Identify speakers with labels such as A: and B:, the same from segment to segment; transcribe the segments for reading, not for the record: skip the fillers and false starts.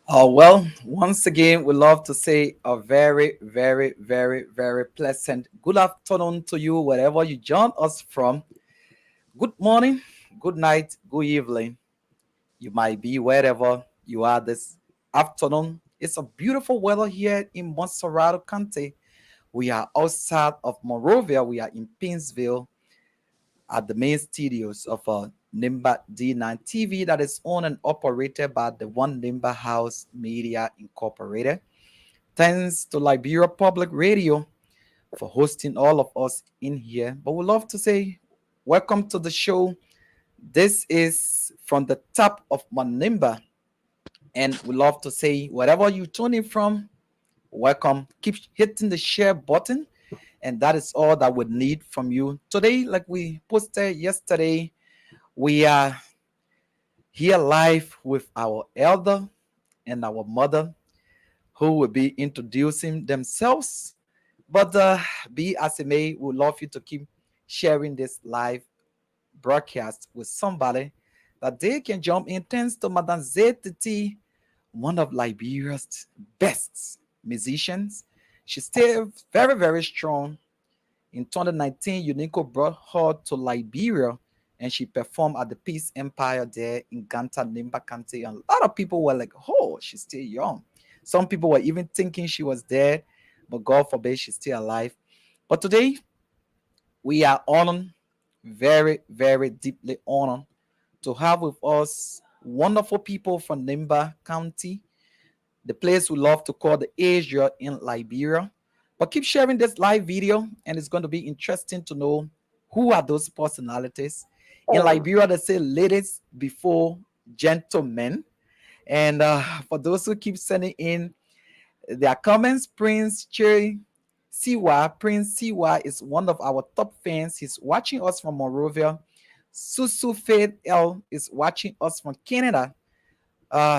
A: Oh, well, once again, we love to say a very, very, very, very pleasant good afternoon to you, wherever you join us from. Good morning, good night, good evening. You might be wherever you are this afternoon. It's a beautiful weather here in Montserrat County. We are outside of Monrovia. We are in Pinsville at the main studios of Nimba D9 TV that is owned and operated by the One Nimba House Media Incorporated. Thanks to Liberia Public Radio for hosting all of us in here. But we love to say welcome to the show. This is from the top of Mount Nimba, and we love to say wherever you tune in from, welcome. Keep hitting the share button, and that is all that we need from you today. Like we posted yesterday, we are here live with our elder and our mother, who will be introducing themselves. But be as it may, we love you to keep sharing this live broadcast with somebody that they can jump in. Thanks to Madame ZTT, one of Liberia's best musicians. She's still very, very strong. In 2019, UNICCO brought her to Liberia and she performed at the Peace Empire there in Ganta Nimba County. And a lot of people were like, oh, she's still young. Some people were even thinking she was dead, but God forbid she's still alive. But today, we are honored, very, very deeply honored to have with us wonderful people from Nimba County, the place we love to call the Asia in Liberia. But keep sharing this live video, and it's going to be interesting to know who are those personalities. In Liberia, they say ladies before gentlemen. And for those who keep sending in their comments, Prince Siwa is one of our top fans. He's watching us from Monrovia. Susu Faith L is watching us from Canada.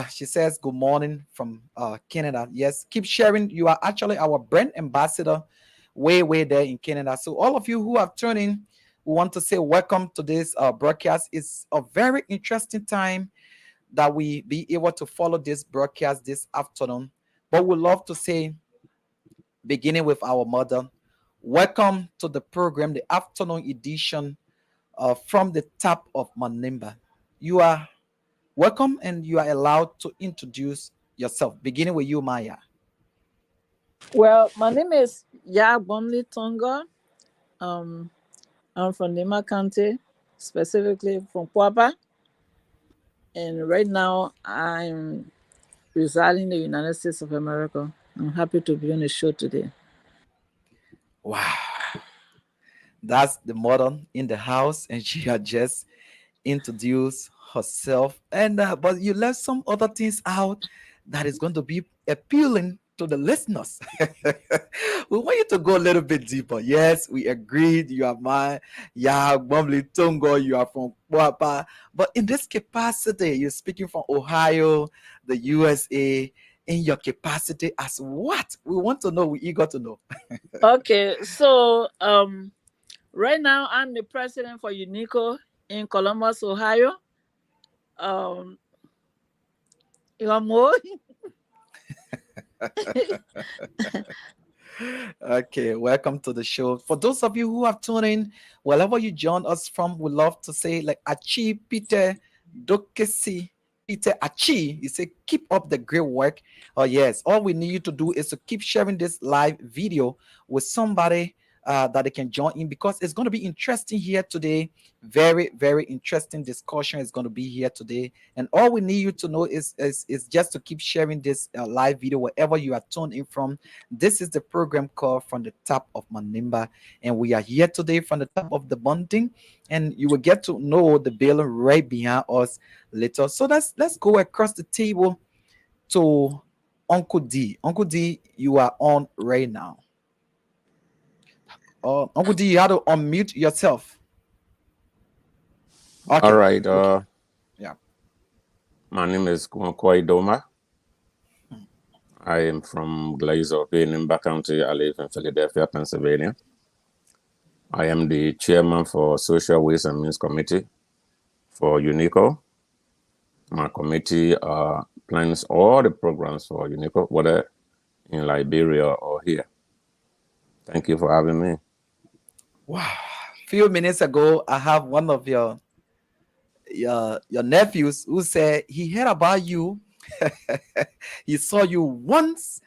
A: She says good morning from Canada. Yes, keep sharing. You are actually our brand ambassador way there in Canada. So all of you who have tuned in, we want to say welcome to this broadcast. It's a very interesting time that we be able to follow this broadcast this afternoon. But we love to say, beginning with our mother, welcome to the program, the afternoon edition from the top of Mount Nimba. You are welcome, and you are allowed to introduce yourself, beginning with you, Maya.
B: Well, my name is Ya Bomli Tonga. I'm from Nimba County, specifically from Kwapa. And right now, I'm residing in the United States of America. I'm happy to be on the show today.
A: Wow. That's the mother in the house, and she had just introduced herself. And but you left some other things out that is going to be appealing to the listeners. We want you to go a little bit deeper. Yes, we agreed. You are my Bumbly Tongo. You are from Guapa. But in this capacity, you're speaking from Ohio, the USA. In your capacity as what? We want to know. We're eager to know.
B: Okay, so right now I'm the president for UNICCO in Columbus, Ohio. You want more?
A: Okay, welcome to the show. For those of you who have tuned in, wherever you join us from, we love to say like Achi Peter Dokesi. Peter Achi, you say keep up the great work. Oh yes, all we need you to do is to keep sharing this live video with somebody that they can join in, because it's going to be interesting here today. Very, very interesting discussion is going to be here today. And all we need you to know is just to keep sharing this live video wherever you are tuned in from. This is the program called From the Top of Mount Nimba, and we are here today from the top of the mountain, and you will get to know the building right behind us later. So let's go across the table to Uncle D. Uncle D, you are on right now. Uncle D, you have to unmute yourself.
C: All
A: Okay,
C: right.
A: okay, yeah.
C: My name is Kwankwa Idoma. I am from Glazer, Nimba County. I live in Philadelphia, Pennsylvania. I am the chairman for Social Waste and Means Committee for UNICCO. My committee plans all the programs for UNICCO, whether in Liberia or here. Thank you for having me.
A: Wow. Few minutes ago, I have one of your nephews who said he heard about you. He saw you once,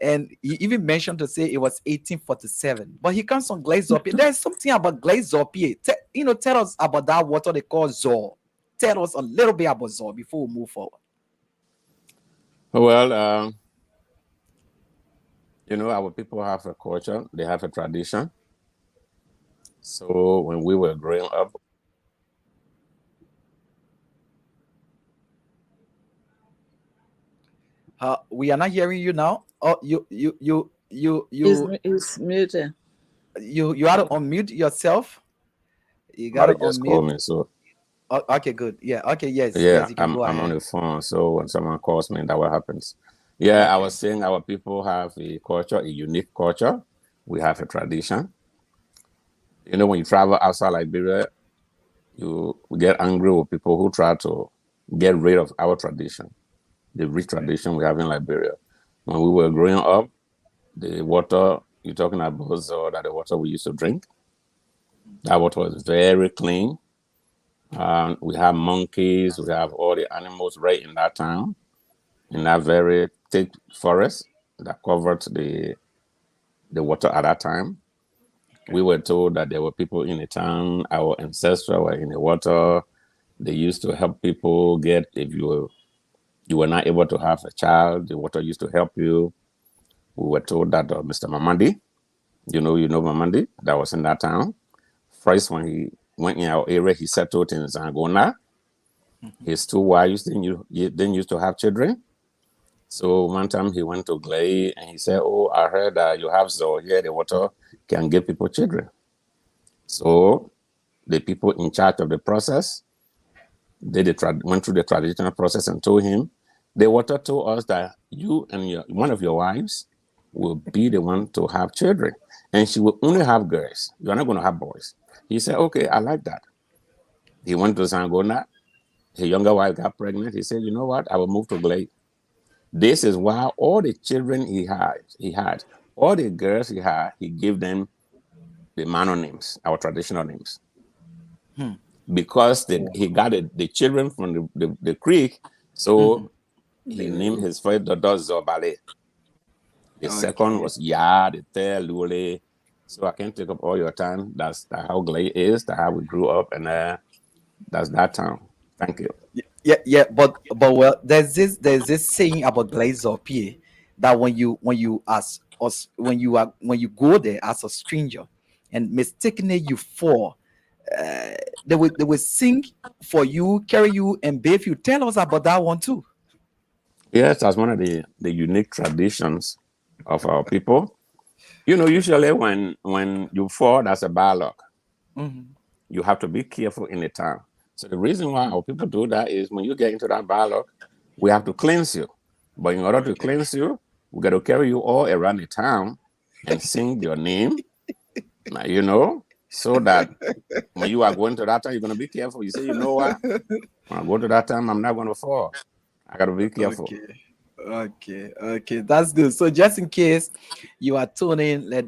A: and he even mentioned to say it was 1847. But he comes from Glazopia. There's something about Glazopia. Tell us about that water they call Zor. Tell us a little bit about Zor before we move forward.
C: Well, our people have a culture, they have a tradition. So when we were growing up,
A: We are not hearing you now. Oh,
B: He's muted.
A: you have to unmute yourself. You got to
C: somebody just
A: unmute.
C: called me. So
A: Okay, good. Yeah. Okay. Yes.
C: yeah,
A: Yes. You can
C: I'm
A: go
C: I'm on
A: ahead.
C: the phone. So when someone calls me, that what happens. Yeah, I
A: Okay.
C: was saying our people have a culture, a unique culture. We have a tradition. When you travel outside Liberia, you get angry with people who try to get rid of our tradition, the rich tradition we have in Liberia. When we were growing up, the water you're talking about, so that the water we used to drink, that water was very clean. We have monkeys, we have all the animals right in that town, in that very thick forest that covered the water at that time. We were told that there were people in the town, our ancestors were in the water. They used to help people get, if you were not able to have a child, the water used to help you. We were told that Mr. Mamandi, you know Mamandi, that was in that town. First, when he went in our area, he settled in Zangona. His two wives didn't used to have children. So one time he went to Glay and he said, "Oh, I heard that you have so here the water can give people children." So the people in charge of the process went through the traditional process and told him, the water told us that you and one of your wives will be the one to have children, and she will only have girls. You are not going to have boys. He said, "Okay, I like that." He went to Sangona. His younger wife got pregnant. He said, "You know what? I will move to Glade." This is why all the children he had, all the girls he had, he gave them the manor names, our traditional names,
A: Hmm.
C: because he got the children from the creek.
A: Mhm.
C: So he named his first daughter Zobale. The second
A: Okay.
C: was Ya, the third Lule. So I can't take up all your time. That's how Glade is, that's how we grew up, and that's that town. Thank you.
A: Yeah, but well, there's this saying about Glazopia that when you as us when you go there as a stranger and mistakenly you fall, uh, they will sing for you, carry you, and bathe you. Tell us about that one too.
C: Yes, that's one of the unique traditions of our people. Usually when you fall, that's a bad luck.
A: Mhm.
C: You have to be careful in the town. So the reason why our people do that is when you get into that bad luck, we have to cleanse you. But in order to
A: Okay.
C: cleanse you, we got to carry you all around the town and sing your name, so that when you are going to that town, you're going to be careful. You say, you know what? When I go to that town, I'm not going to fall. I got to be careful.
A: Okay. Okay, that's good. So just in case you are tuning, let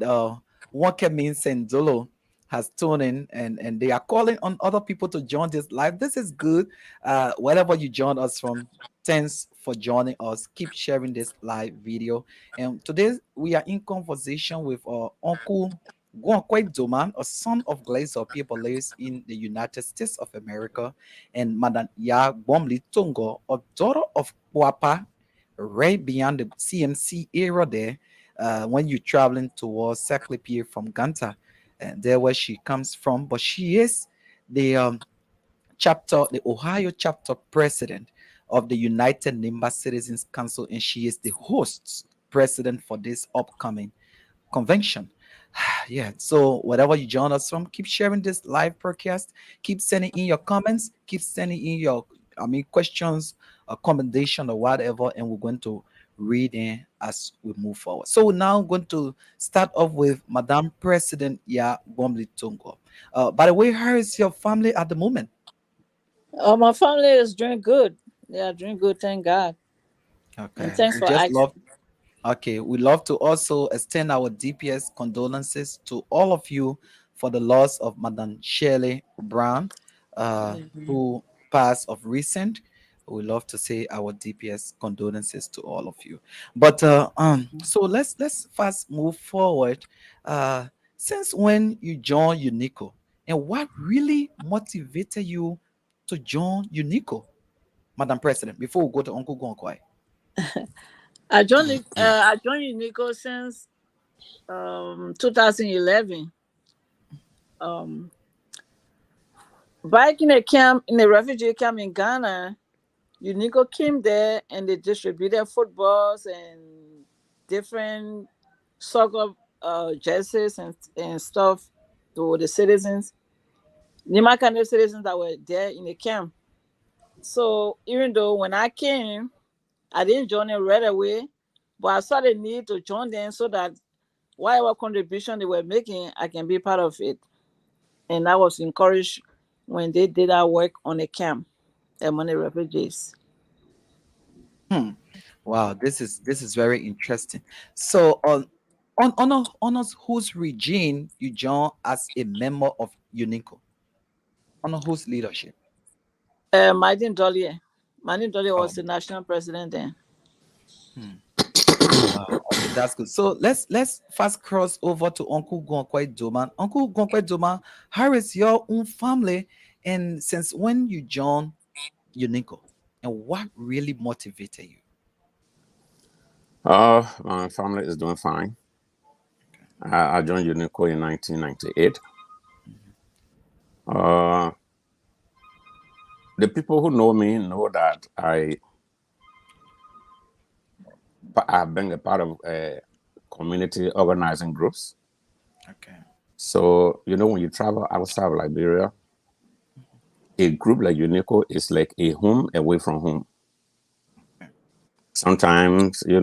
A: Wonka means and Zolo has tuned in, and they are calling on other people to join this live. This is good. Wherever you join us from, thanks for joining us. Keep sharing this live video. And today we are in conversation with Uncle Guanquay Doman, a son of Glazer people, lives in the United States of America, and Madam Ya Bomli Tongo, a daughter of Wapa, right beyond the CMC area there, when you're traveling towards Saclipie from Ganta, and there where she comes from. But she is the the Ohio chapter president of the United Nimba Citizens Council, and she is the host president for this upcoming convention. Yeah, so whatever you join us from, keep sharing this live broadcast, keep sending in your comments, keep sending in your, questions, commendation or whatever, and we're going to read in as we move forward. So we're now going to start off with Madam President Ya Bomli Tungo. By the way, how is your family at the moment?
B: My family is doing good. They are doing good, thank God. And
A: Okay,
B: thanks
A: we
B: for
A: just love.
B: asking.
A: Okay, we love to also extend our DPS condolences to all of you for the loss of Madam Shirley Brown, who passed of recent. We love to say our DPS condolences to all of you. But so let's fast move forward. Uh, since when you joined UNICCO, and what really motivated you to join UNICCO, Madam President? Before we go to Uncle Gonkwai.
B: I joined UNICCO since 2011. Um, Back in a camp, in a refugee camp in Ghana, UNICCO came there and they distributed footballs and different soccer jerseys and stuff to the citizens, Nima kind of citizens that were there in the camp. So even though when I came, I didn't join them right away, but I saw the need to join them so that whatever contribution they were making, I can be part of it. And I was encouraged when they did that work on the camp among the refugees.
A: Hmm. Wow, this is very interesting. So on us whose regime you join as a member of UNICO, on whose leadership?
B: Martin Dolly. Martin Dolly
A: Oh,
B: was the national president then.
A: hmm. Wow. Okay, that's good. So let's fast cross over to Uncle Gonkwe Doman. Uncle Gonkwe Doman, how is your own family, and since when you joined UNICO, and what really motivated you?
C: My family is doing fine. I joined UNICCO in 1998. Uh, the people who know me know that I've been a part of community organizing groups.
A: Okay.
C: So, when you travel outside of Liberia, a group like UNICO is like a home away from home. Sometimes, it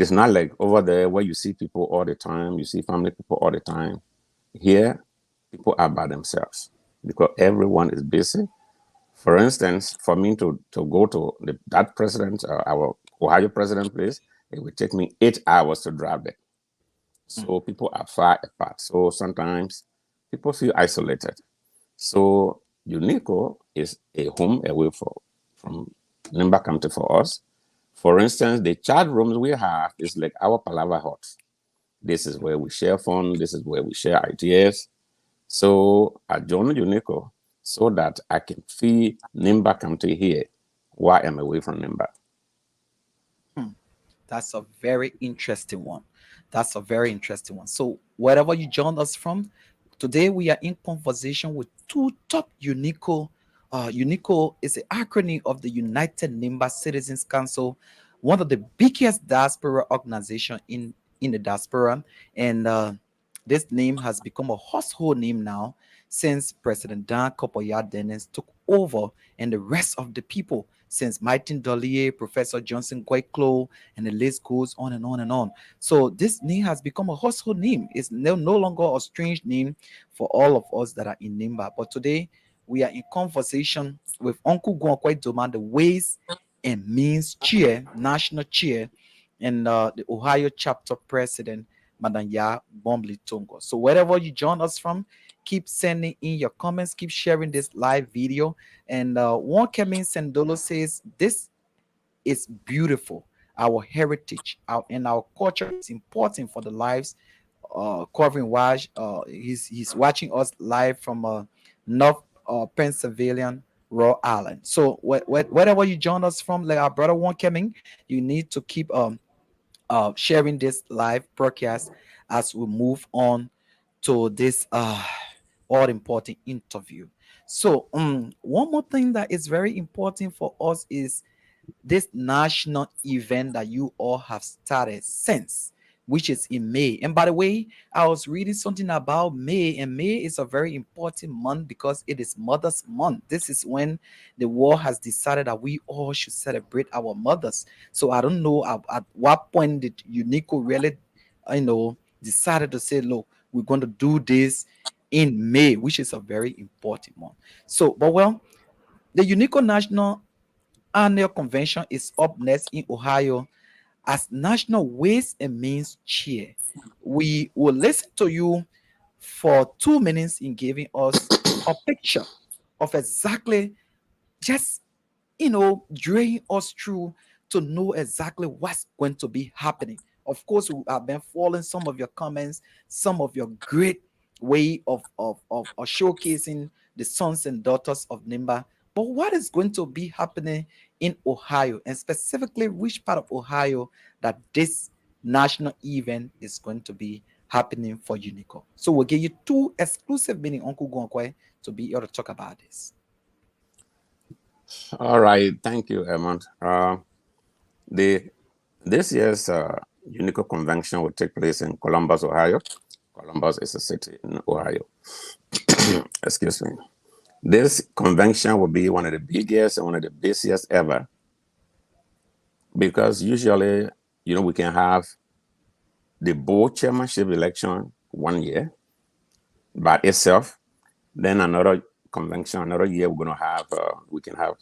C: is not like over there where you see people all the time, you see family people all the time. Here, people are by themselves because everyone is busy. For instance, for me to go to that president, our Ohio president place, it would take me 8 hours to drive there.
A: Hmm.
C: So people are far apart. So sometimes people feel isolated. So UNICO is a home away from Nimba County for us. For instance, the chat rooms we have is like our Palava hut. This is where we share fun. This is where we share ideas. So I joined UNICO so that I can feel Nimba County here while I'm away from Nimba.
A: Hmm. That's a very interesting one. That's a very interesting one. So, wherever you joined us from, today we are in conversation with two top UNICO. UNICO is the acronym of the United Nimba Citizens Council, one of the biggest diaspora organization in the diaspora, and this name has become a household name now since President Dan Kopoya Dennis took over, and the rest of the people since Martin Dollier, Professor Johnson Guayclo, and the list goes on and on and on. So this name has become a household name. It's no longer a strange name for all of us that are in Nimba. But today we are in conversation with Uncle Gwakwai Doma, the Ways and Means Chair, National Chair, and the Ohio chapter president, Madam Ya Bombly Tongo. So wherever you join us from, keep sending in your comments, keep sharing this live video. And one Kemin Sendolo says, this is beautiful. Our heritage and our culture is important for the lives covering watch. He's watching us live from North Pennsylvania, Rhode Island. So wherever you join us from, like our brother one coming, you need to keep sharing this live broadcast as we move on to this all important interview. So one more thing that is very important for us is this national event that you all have started since, which is in May. And by the way, I was reading something about May, and May is a very important month because it is Mother's Month. This is when the world has decided that we all should celebrate our mothers. So I don't know at what point did UNICCO really, decided to say, look, we're going to do this in May, which is a very important month. So, but well, the UNICCO National Annual Convention is up next in Ohio as National Ways and Means Chair. We will listen to you for 2 minutes in giving us a picture of exactly just drawing us through to know exactly what's going to be happening. Of course, we have been following some of your comments, some of your great way of showcasing the sons and daughters of Nimba. But what is going to be happening in Ohio, and specifically which part of Ohio that this national event is going to be happening for UNICO? So we'll give you two exclusive meeting, Uncle Gonkwe, to be able to talk about this.
C: All right, thank you, Edmund. The This year's UNICCO convention will take place in Columbus, Ohio. Columbus is a city in Ohio. Excuse me. This convention will be one of the biggest and one of the busiest ever, because usually, we can have the board chairmanship election one year by itself. Then another convention, another year, we're going to have, we can have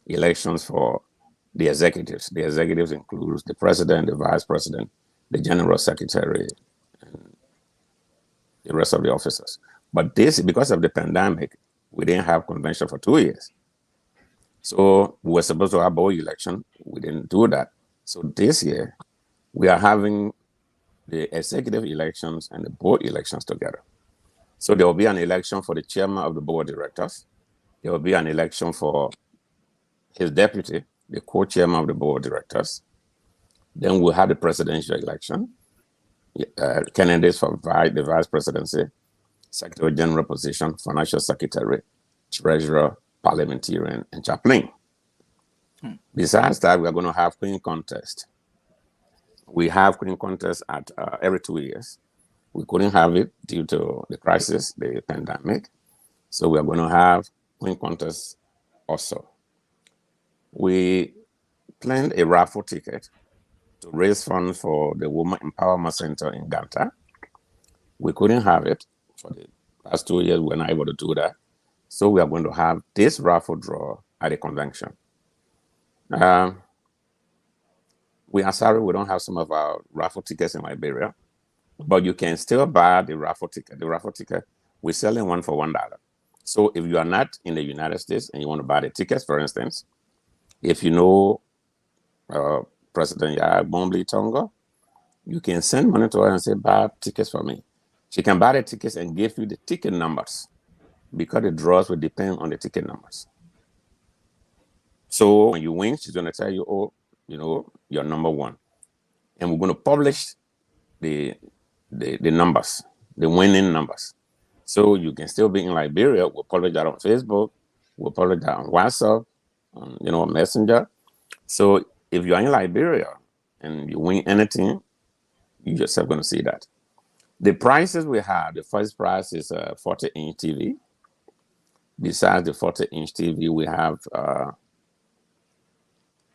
C: elections for the executives. The executives includes the president, the vice president, the general secretary, and the rest of the officers. But this, because of the pandemic, we didn't have convention for 2 years. So we were supposed to have board election. We didn't do that. So this year, we are having the executive elections and the board elections together. So there will be an election for the chairman of the board of directors. There will be an election for his deputy, the co-chairman of the board of directors. Then we'll have the presidential election, candidates for the vice presidency, secretary general position, financial secretary, treasurer, parliamentarian, and chaplain. Besides that, we are going to have queen contest. We have queen contest at every 2 years. We couldn't have it due to the crisis, the pandemic. So we are going to have queen contest also. We planned a raffle ticket to raise funds for the Women Empowerment Center in Ganta. We couldn't have it for the past 2 years. We were not able to do that. So we are going to have this raffle draw at the convention. We are sorry we don't have some of our raffle tickets in Liberia, but you can still buy the raffle ticket. The raffle ticket, we're selling one for $1. So if you are not in the United States and you want to buy the tickets, for instance, if you know President Yaya Bombly Tongo, you can send money to her and say, buy tickets for me. She can buy the tickets and give you the ticket numbers, because the draws will depend on the ticket numbers. So when you win, she's going to tell you, oh, you're number one. And we're going to publish the numbers, the winning numbers. So you can still be in Liberia. We'll publish that on Facebook. We'll publish that on WhatsApp, on Messenger. So if you're in Liberia and you win anything, you yourself going to see that. The prices we have, the first prize is a 40-inch TV. Besides the 40-inch TV, we have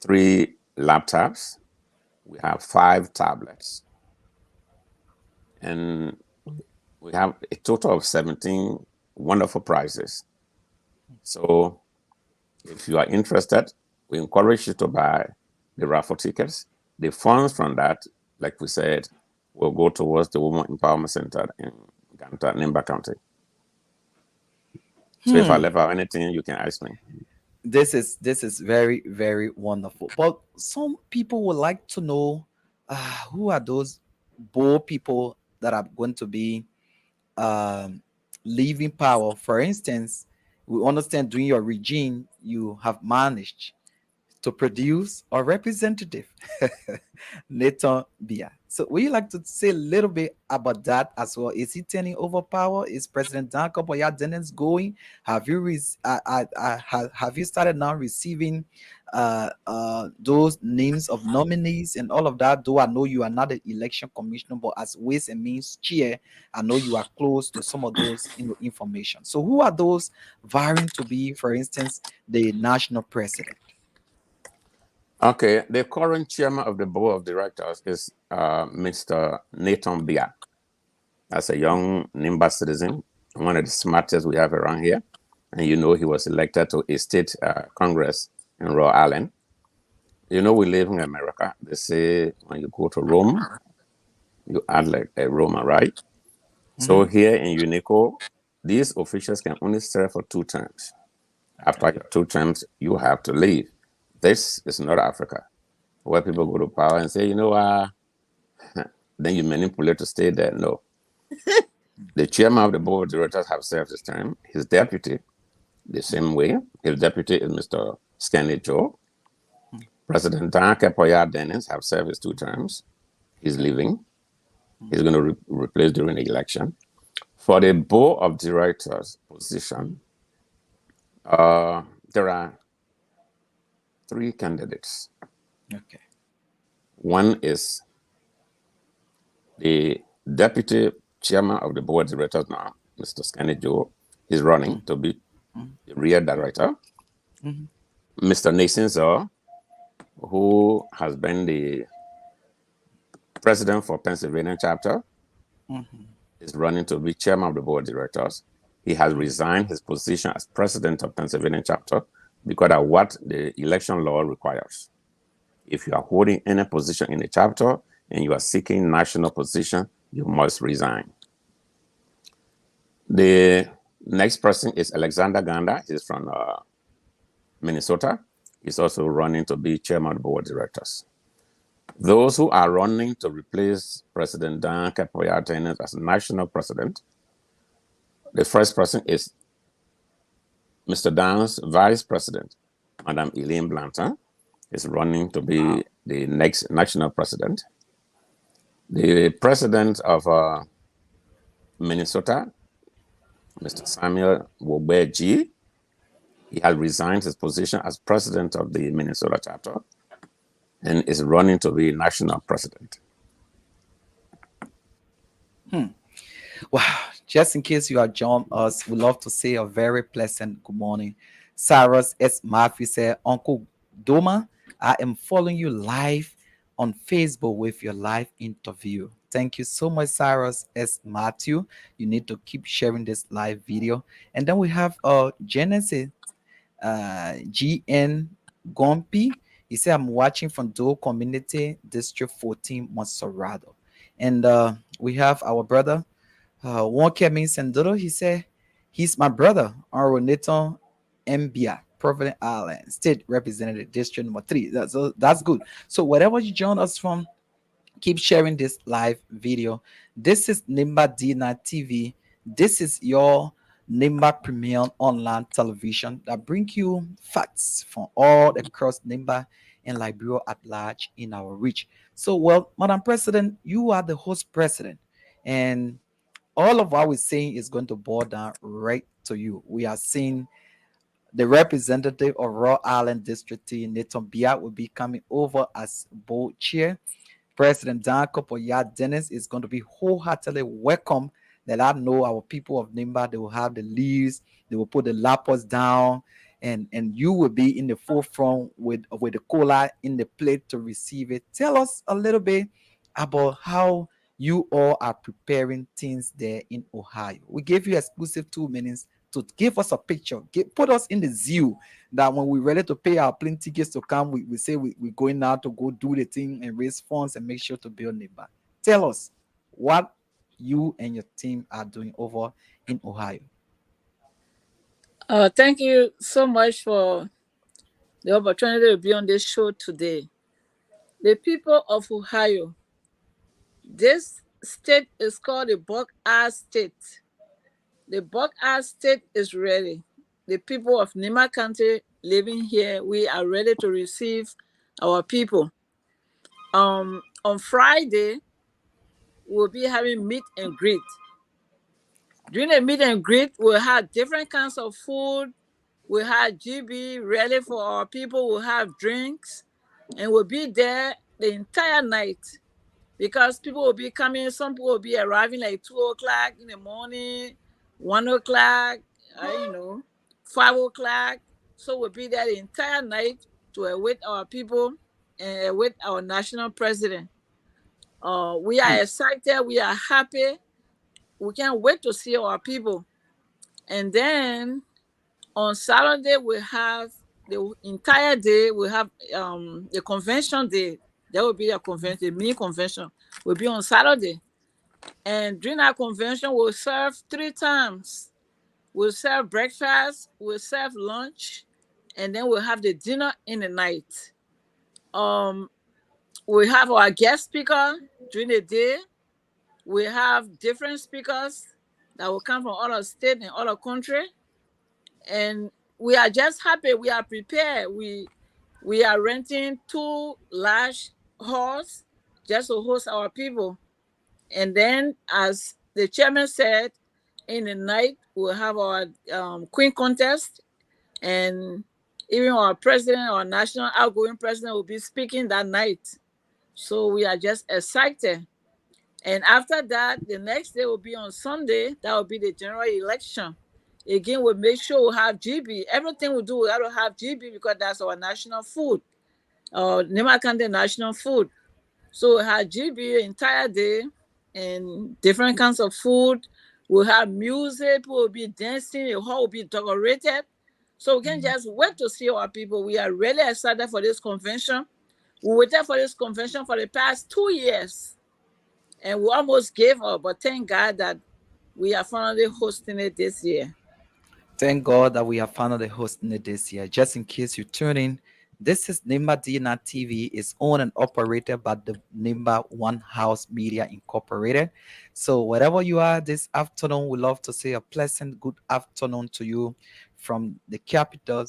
C: 3 laptops. We have 5 tablets. And we have a total of 17 wonderful prizes. So if you are interested, we encourage you to buy the raffle tickets. The funds from that, like we said, will go towards the Women Empowerment Center in Ganta, Nimba County. So if I left out anything, you can ask me.
A: This is very, very wonderful. But some people would like to know who are those bold people that are going to be um, leaving power. For instance, we understand during your regime, you have managed to produce a representative, Nathan Bia. So, would you like to say a little bit about that as well? Is he turning over power? Is President Dan Kopoya Dennis going? Have you started now receiving those names of nominees and all of that? Though I know you are not an election commissioner, but as Ways and Means Chair, I know you are close to some of those information. So, who are those vying to be, for instance, the national president?
C: Okay, the current chairman of the board of directors is Mr. Nathan Bia. As a young Nimba citizen, one of the smartest we have around here. And you know, he was elected to a state congress in Rhode Island. You know, we live in America. They say when you go to Rome, you act like a Roman, right? So here in UNICCO, these officials can only serve for 2 terms. After your 2 terms, you have to leave. This is not Africa, where people go to power and say, you know, then you manipulate to stay there. No. The chairman of the board of directors have served his term. His deputy, the same way. His deputy is Mr. Scanny Joe. President Dan Kepoya Dennis have served his 2 terms. He's leaving. He's going to replace during the election. For the board of directors position, there are 3 candidates.
A: Okay.
C: One is the deputy chairman of the board of directors now, Mr. Scanny Joe. He's running to be the rear director. Mr. Nason, who has been the president for Pennsylvania chapter, is running to be chairman of the board of directors. He has resigned his position as president of Pennsylvania chapter because of what the election law requires. If you are holding any position in the chapter and you are seeking national position, you must resign. The next person is Alexander Ganda. He's from Minnesota. He's also running to be chairman of the board of directors. Those who are running to replace President Dan Kepoya Dennis as national president, the first person is Mr. Dan's vice president, Madame Elaine Blanton, is running to be the next national president. The president of Minnesota, Mr. Samuel Wobeji, he has resigned his position as president of the Minnesota chapter and is running to be national president.
A: Wow, just in case you are joining us, we love to say a very pleasant good morning. Cyrus S. Murphy said, Uncle Doma, I am following you live on Facebook with your live interview. Thank you so much, Cyrus S. Matthew. You need to keep sharing this live video. And then we have Genesis GN Gompi. He said, I'm watching from Dole Community District 14, Monserrado. And we have our brother, Wonke Sendoro. He said, he's my brother, Nathan Mbia, Providence Island, State Representative, District number 3. That's good. So, whatever you join us from, keep sharing this live video. This is Nimba D9 TV. This is your Nimba Premium Online Television that bring you facts from all across Nimba and Liberia at large in our reach. So, well, Madam President, you are the host president, and all of what we're saying is going to boil down right to you. We are seeing the representative of Rhode Island District T, Nathan Bia, will be coming over as board chair. President Dan Kopoya Dennis is going to be wholeheartedly welcome. That I know our people of Nimba, they will have the leaves, they will put the lappers down, and you will be in the forefront with the cola in the plate to receive it. Tell us a little bit about how you all are preparing things there in Ohio. We gave you exclusive 2 minutes to give us a picture, put us in the zeal that when we're ready to pay our plane tickets to come, we say we're going now to go do the thing and raise funds and make sure to build Nimba. Tell us what you and your team are doing over in Ohio.
B: Thank you so much for the opportunity to be on this show today. The people of Ohio, this state is called the Buckeye State. The Buckeye State is ready. The people of Nimba County living here, we are ready to receive our people. On Friday, we'll be having meet and greet. During the meet and greet, we'll have different kinds of food. We'll have GB ready for our people. We'll have drinks, and we'll be there the entire night because people will be coming. Some people will be arriving like 2 o'clock in the morning, 1 o'clock, 5 o'clock. So we'll be there the entire night to await our people and await our national president. We are excited. We are happy. We can't wait to see our people. And then on Saturday we have the entire day. We have the convention day. There will be a convention, the mini convention will be on Saturday. And during our convention, we'll serve 3 times. We'll serve breakfast, we'll serve lunch, and then we'll have the dinner in the night. Um, we have our guest speaker during the day. We have different speakers that will come from other state and other country. And we are just happy. We are prepared. We are renting 2 large halls just to host our people. And then, as the chairman said, in the night we'll have our queen contest, and even our president, our national outgoing president, will be speaking that night. So we are just excited. And after that, the next day will be on Sunday. That will be the general election. Again, we'll make sure we'll have GB. Everything we do, we have to have GB because that's our national food, Nimba County national food. So we'll have GB the entire day and different kinds of food. We'll have music, people will be dancing, the hall will be decorated. So we can just wait to see our people. We are really excited for this convention. We waited for this convention for the past 2 years. And we almost gave up, but thank God that we are finally hosting it this year.
A: Thank God that we are finally hosting it this year. Just in case you tune in, this is Nimba DNA TV. It's owned and operated by the Nimba One House Media Incorporated. So wherever you are this afternoon, we love to say a pleasant good afternoon to you from the capital,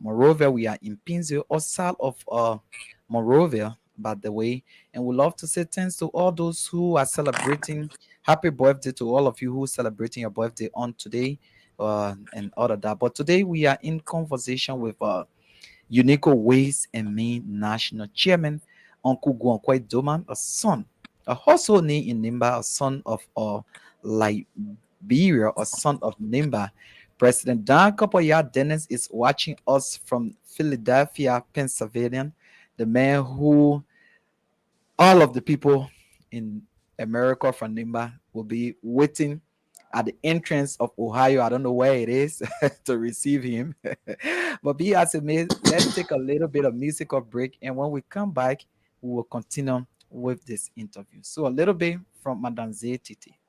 A: Monrovia. We are in Pinzio, or south of Monrovia, by the way. And we love to say thanks to all those who are celebrating. Happy birthday to all of you who are celebrating your birthday on today. And all of that. But today we are in conversation with UNICCO Ways and Means National Chairman, Uncle Guankwai Doman, a son, a household name in Nimba, a son of Liberia, a son of Nimba. President Dan Kapoya Dennis is watching us from Philadelphia, Pennsylvania, the man who all of the people in America from Nimba will be waiting at the entrance of Ohio. I don't know where it is to receive him. But be as it may, let's take a little bit of musical break. And when we come back, we will continue with this interview. So a little bit from Madame Titi.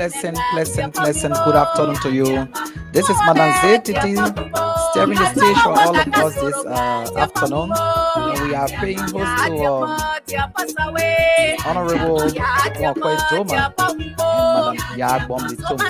A: Very pleasant good afternoon to you. This is Madame Titi steering the stage for all of us this afternoon. And we are paying host to Honorable Guankwai Doma and Madame Yagbom Litoma.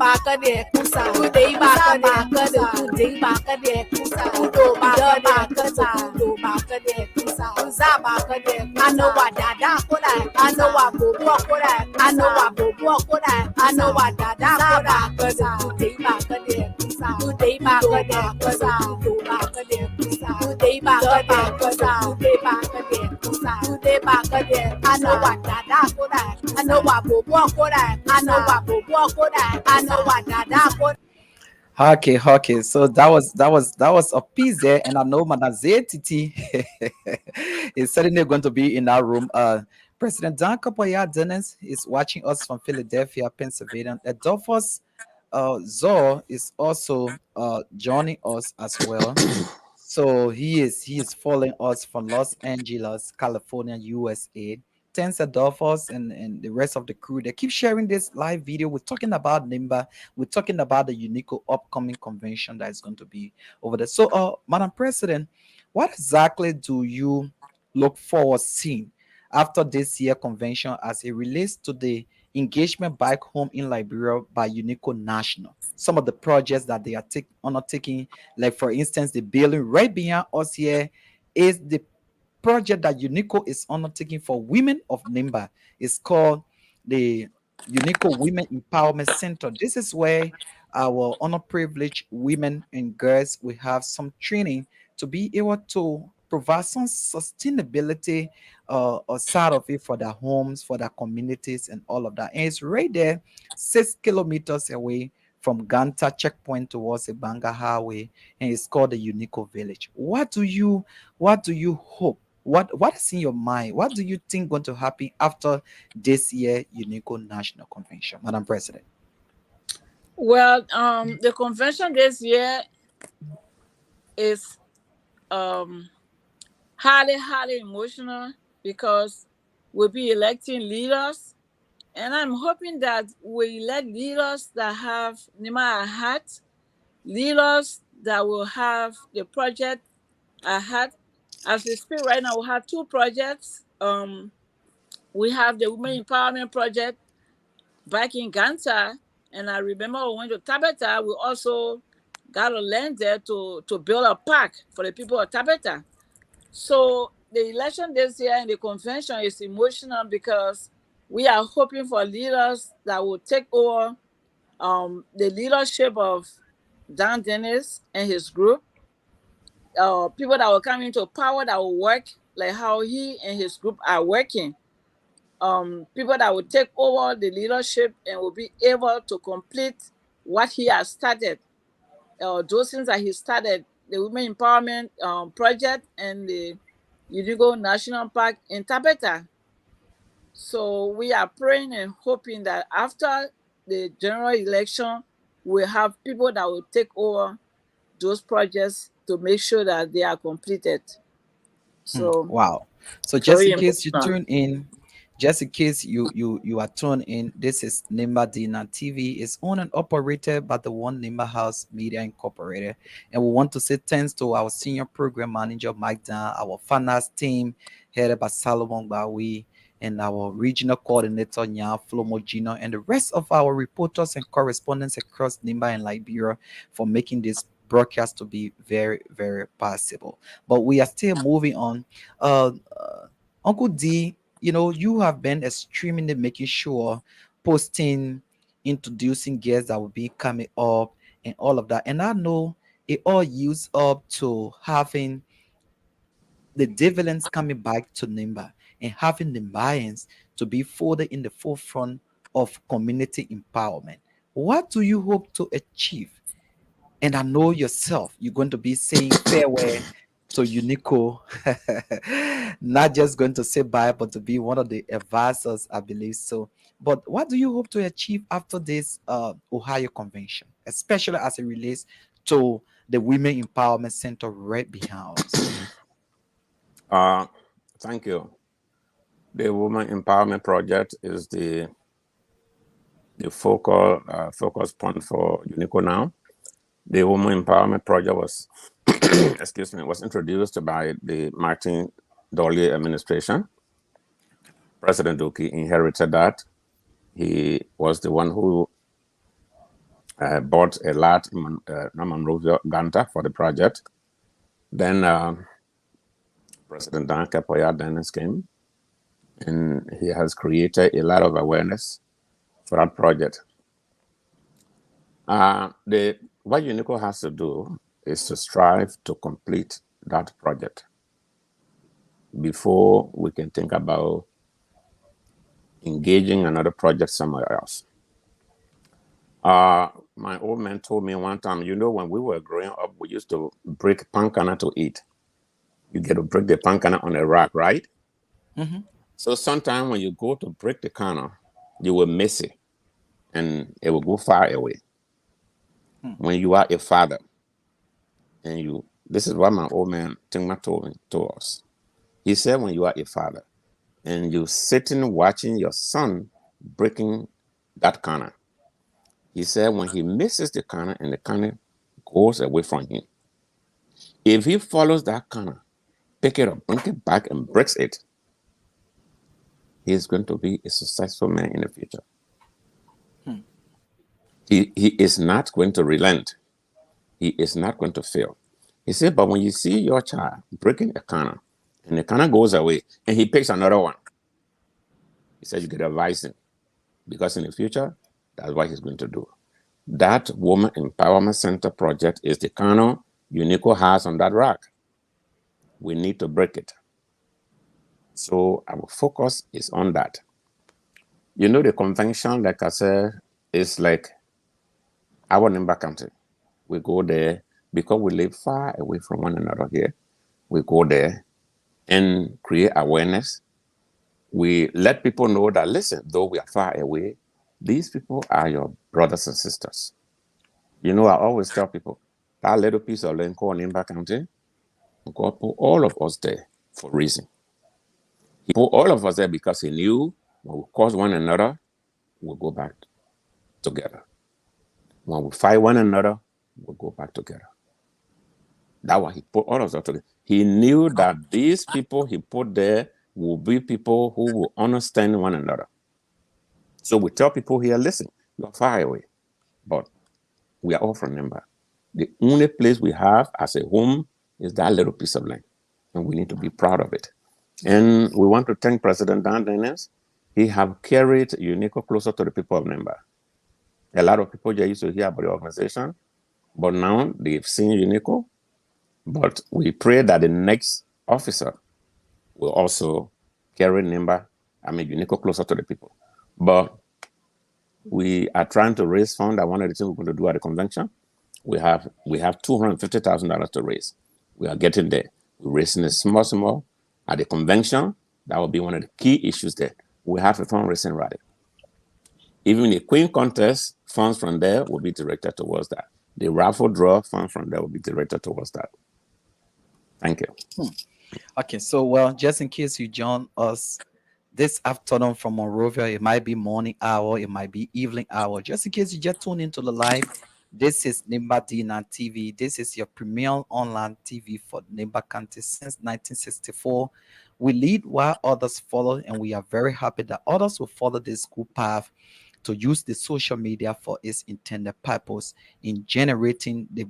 D: baka de kusa Udei baka de Udei baka de kusa Udo baka de kusa Udo baka de kusa Uza baka de kusa Ano wa dada koda Ano wa bobo koda Ano wa bobo koda Ano wa dada koda Udei baka de kusa Udei baka de kusa Udo baka de kusa Udei baka de kusa Udei baka de kusa Udei baka de Ano wa dada koda Ano wa bobo koda Ano wa bobo koda Ano wa dada koda.
A: Okay, okay. So that was a piece there, and I know Manaze Titi is certainly going to be in that room. President Dan Kapoya Dennis is watching us from Philadelphia, Pennsylvania. Adolphus Zor is also joining us as well. So he is following us from Los Angeles, California, USA. Thanks Adolphus and the rest of the crew. They keep sharing this live video. We're talking about Nimba. We're talking about the UNICCO upcoming convention that is going to be over there. So Madam President, what exactly do you look forward seeing after this year convention as it relates to the engagement back home in Liberia by UNICCO National? Some of the projects that they are undertaking, like for instance, the building right behind us here is the project that UNICO is undertaking for women of Nimba. It's called the UNICO Women Empowerment Center. This is where our underprivileged women and girls will have some training to be able to provide some sustainability side of it for their homes, for their communities, and all of that. And it's right there, 6 kilometers away from Ganta checkpoint towards the Banga Highway, and it's called the UNICO Village. What do you hope? What is in your mind? What do you think going to happen after this year UNICO National Convention, Madam President?
B: Well, the convention this year is highly emotional because we'll be electing leaders, and I'm hoping that we elect leaders that have Nima at heart, leaders that will have the project at heart. As we speak right now, we have two projects. We have the Women Empowerment Project back in Ganta, and I remember when we went to Tabata, we also got a land there to build a park for the people of Tabata. So the election this year and the convention is emotional because we are hoping for leaders that will take over the leadership of Dan Dennis and his group. People that will come into power that will work like how he and his group are working. People that will take over the leadership and will be able to complete what he has started. Those things that he started, the Women Empowerment Project and the UNICCO National Park in Tabeta. So we are praying and hoping that after the general election, we'll have people that will take over those projects to make sure that they are completed. So
A: Wow. So just
B: very
A: in case you
B: emotional.
A: tune in, just in case you are tuned in, this is Nimba Dina TV. It's owned and operated by the One Nimba House Media Incorporated. And we want to say thanks to our senior program manager, Mike Dan, our finance team, headed by Salomon Bawi, and our regional coordinator, Nya Flomo Gino, and the rest of our reporters and correspondents across Nimba and Liberia for making this broadcast to be very, very possible. But we are still moving on. Uncle D, you have been extremely making sure, posting, introducing guests that will be coming up and all of that. And I know it all used up to having the dividends coming back to Nimba and having the Mayans to be further in the forefront of community empowerment. What do you hope to achieve? And I know yourself, you're going to be saying farewell to UNICO, not just going to say bye, but to be one of the advisors, I believe so. But what do you hope to achieve after this Ohio convention, especially as it relates to the Women Empowerment Center right behind us?
C: Uh, Thank you. The Women Empowerment Project is the focus point for UNICO now. The Women Empowerment Project was, excuse me, was introduced by the Martin Dolly administration. President Duki inherited that. He was the one who bought a lot in Monrovia, Ganta for the project. Then President Dan Kepoya Dennis came, and he has created a lot of awareness for that project. What UNICCO has to do is to strive to complete that project before we can think about engaging another project somewhere else. My old man told me one time, when we were growing up, we used to break pancana to eat. You get to break the pancana on a rack, right?
A: Mm-hmm.
C: So sometimes when you go to break the canna, you will miss it and it will go far away. When you are a father, and this is what my old man Tingma told us. He said, when you are a father and you're sitting watching your son breaking that canna, he said, when he misses the canna and the canna goes away from him, if he follows that canna, pick it up, bring it back, and breaks it, he is going to be a successful man in the future. He is not going to relent. He is not going to fail. He said, but when you see your child breaking a canna and the canna goes away and he picks another one, he said, you get advise him, because in the future, that's what he's going to do. That Woman Empowerment Center project is the canna UNICCO has on that rack. We need to break it. So our focus is on that. The convention, like I said, is like our Nimba County. We go there because we live far away from one another here. We go there and create awareness. We let people know that, listen, though we are far away, these people are your brothers and sisters. I always tell people, that little piece of land called Nimba County, God put all of us there for a reason. He put all of us there because he knew when we cause one another, we'll go back together. When we fight one another, we'll go back together. That's why he put all of us together. He knew that these people he put there will be people who will understand one another. So we tell people here, listen, you're far away, but we are all from Nimba. The only place we have as a home is that little piece of land, and we need to be proud of it. And we want to thank President Dan Dennis. He have carried UNICCO closer to the people of Nimba. A lot of people just used to hear about the organization, but now they've seen UNICCO. But we pray that the next officer will also carry UNICCO closer to the people. But we are trying to raise funds. That one of the things we're going to do at the convention. We have $250,000 to raise. We are getting there. We're raising it small. At the convention, that will be one of the key issues there. We have a fundraising rally. Even the Queen contest, funds from there will be directed towards that. The raffle draw, funds from there will be directed towards that. Thank you.
A: Okay, so just in case you join us this afternoon from Monrovia, it might be morning hour, it might be evening hour. Just in case you just tune into the live, this is Nimba D9 TV. This is your premier online TV for Nimba County since 1964. We lead while others follow, and we are very happy that others will follow this good path to use the social media for its intended purpose in generating the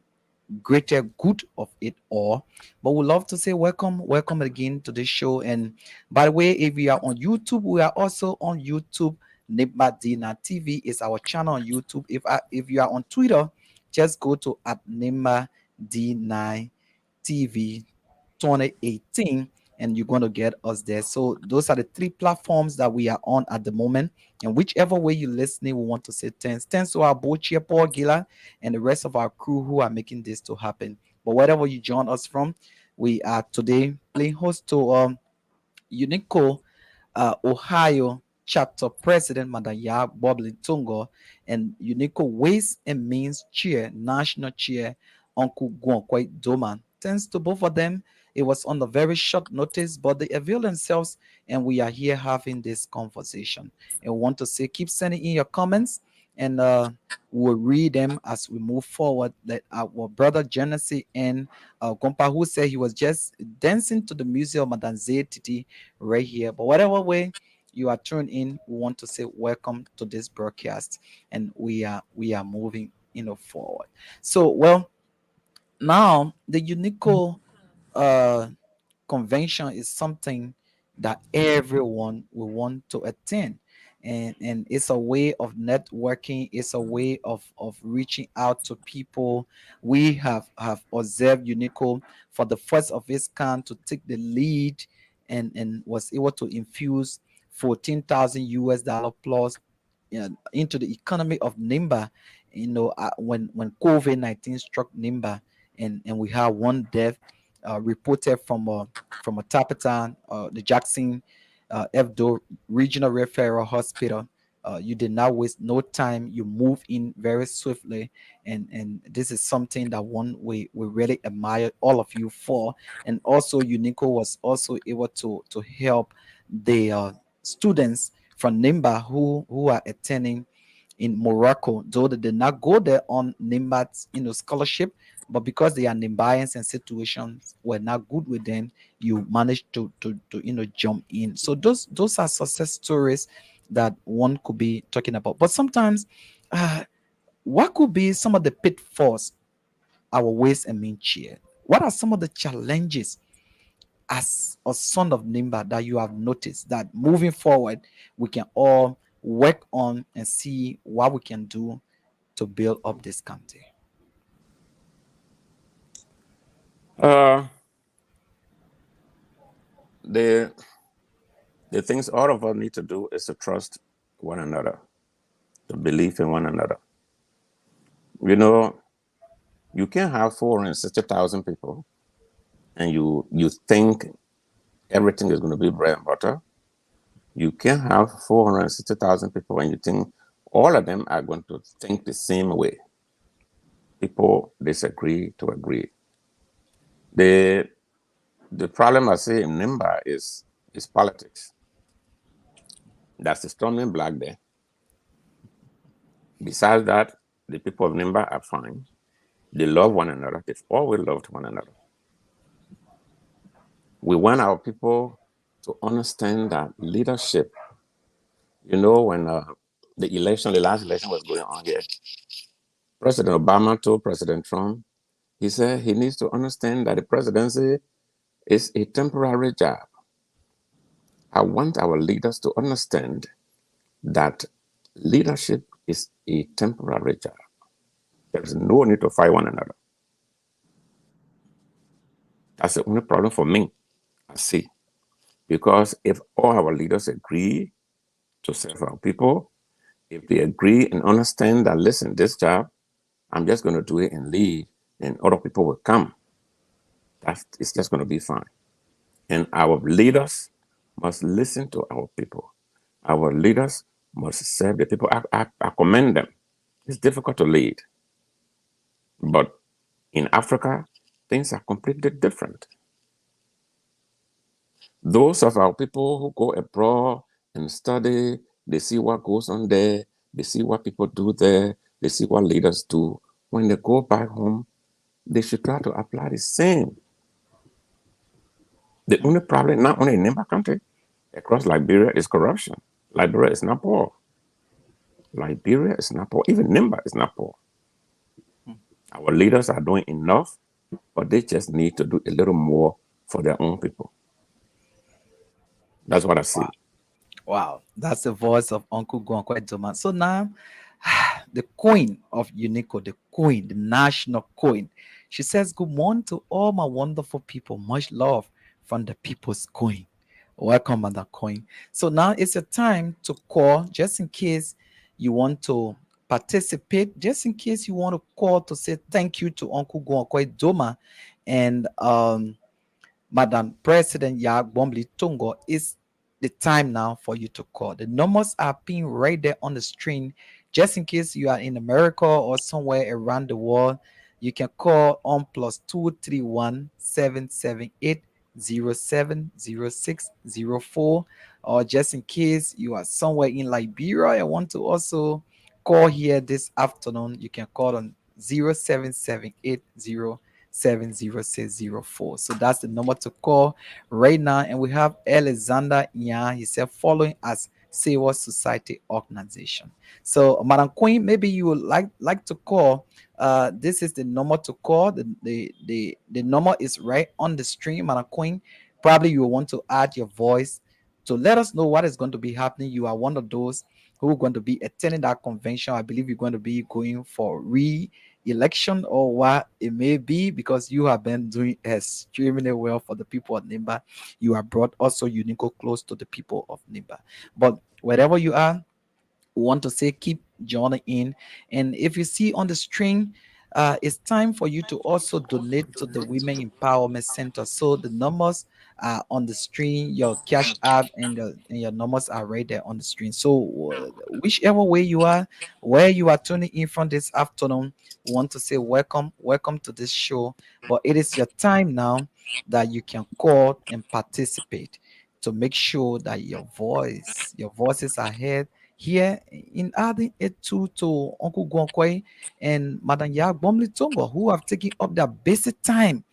A: greater good of it all. But we love to say welcome again to this show. And by the way, if you are on YouTube, we are also on YouTube. Nimba Dina TV is our channel on YouTube. If you are on Twitter, just go to at Nimba D9 TV 2018 and you're going to get us there. So those are the three platforms that we are on at the moment. And whichever way you're listening, we want to say thanks. Thanks to our board chair, Paul Gila, and the rest of our crew who are making this to happen. But wherever you join us from, we are today playing host to UNICCO Ohio chapter president, Madam Ya Boblin Tungo, and UNICCO Ways and Means chair, national chair, Uncle Guankwai Doman. Thanks to both of them. It was on a very short notice, but they availed themselves, and we are here having this conversation. And we want to say, keep sending in your comments, and we'll read them as we move forward. That our brother Genesee and Gompa, who said he was just dancing to the music of Madame Titi right here. But whatever way you are tuned in, we want to say welcome to this broadcast, and we are moving forward. So, well, now the UNICCO uh, convention is something that everyone will want to attend, and it's a way of networking, it's a way of reaching out to people. We have observed UNICO for the first of its kind to take the lead, and was able to infuse 14,000 US dollar plus into the economy of Nimba. When COVID-19 struck Nimba, and we had one death reported from a Tapetan, the Jackson Evdo Regional Referral Hospital. You did not waste no time. You move in very swiftly, and this is something that one we really admire all of you for. And also, UNICO was also able to help the students from Nimba who are attending in Morocco, though they did not go there on Nimba's scholarship, but because they are Nimbayans and situations were not good with them, you managed to jump in. So those are success stories that one could be talking about. But sometimes, what could be some of the pitfalls our ways and mean cheer? What are some of the challenges as a son of Nimba that you have noticed that moving forward we can all work on and see what we can do to build up this country?
C: Uh, the the things all of us need to do is to trust one another, to believe in one another. You know, you can have 460,000 people, and you think everything is going to be bread and butter. You can have 460,000 people, and you think all of them are going to think the same way. People disagree to agree. The the problem I see in Nimba is politics. That's the stumbling block there. Besides that, the people of Nimba are fine. They love one another. They've always loved one another. We want our people to understand that leadership. When the last election was going on here, President Obama told President Trump, he said he needs to understand that the presidency is a temporary job. I want our leaders to understand that leadership is a temporary job. There is no need to fight one another. That's the only problem for me, I see. Because if all our leaders agree to serve our people, if they agree and understand that, listen, this job, I'm just going to do it and leave, and other people will come, it's just going to be fine. And our leaders must listen to our people. Our leaders must serve the people. I commend them. It's difficult to lead. But in Africa, things are completely different. Those of our people who go abroad and study, they see what goes on there, they see what people do there, they see what leaders do. When they go back home, they should try to apply the same. The only problem, not only in Nimba country, across Liberia, is corruption. Liberia is not poor. Liberia is not poor. Even Nimba is not poor. Our leaders are doing enough, but they just need to do a little more for their own people. That's what I see.
A: Wow, that's the voice of Uncle Gwankwe Doma. So now, the queen of UNICCO, the queen, the national queen, she says, "Good morning to all my wonderful people. Much love from the people's queen." Welcome, Mother Queen. So now it's a time to call, just in case you want to participate, just in case you want to call to say thank you to Uncle Gwankwe Doma and Madam President Yag Bombli Tungo. Is the time now for you to call. The numbers are being right there on the screen. Just in case you are in America or somewhere around the world, you can call on +231 778 070604. Or just in case you are somewhere in Liberia and want to also call here this afternoon, you can call on 0778070604. So that's the number to call right now. And we have Alexander Yan. He said, following as Civil Society Organization. So, Madam Queen, maybe you would like to call. This is the number to call. The number is right on the stream, Madam Queen. Probably you will want to add your voice to let us know what is going to be happening. You are one of those who are going to be attending that convention. I believe you're going to be going for re-election or what it may be, because you have been doing extremely well for the people of Nimba. You are brought also UNICCO close to the people of Nimba. But wherever you are, we want to say keep joining in. And if you see on the screen, it's time for you to also donate to the Women Empowerment Center. So the numbers are on the screen, your cash app and your numbers are right there on the screen. So whichever way you are, where you are tuning in from this afternoon, we want to say welcome to this show. But it is your time now that you can call and participate to make sure that your voices are heard here in adding it to Uncle Gwonkwe and Madam Yagbomli Tongo, who have taken up their basic time.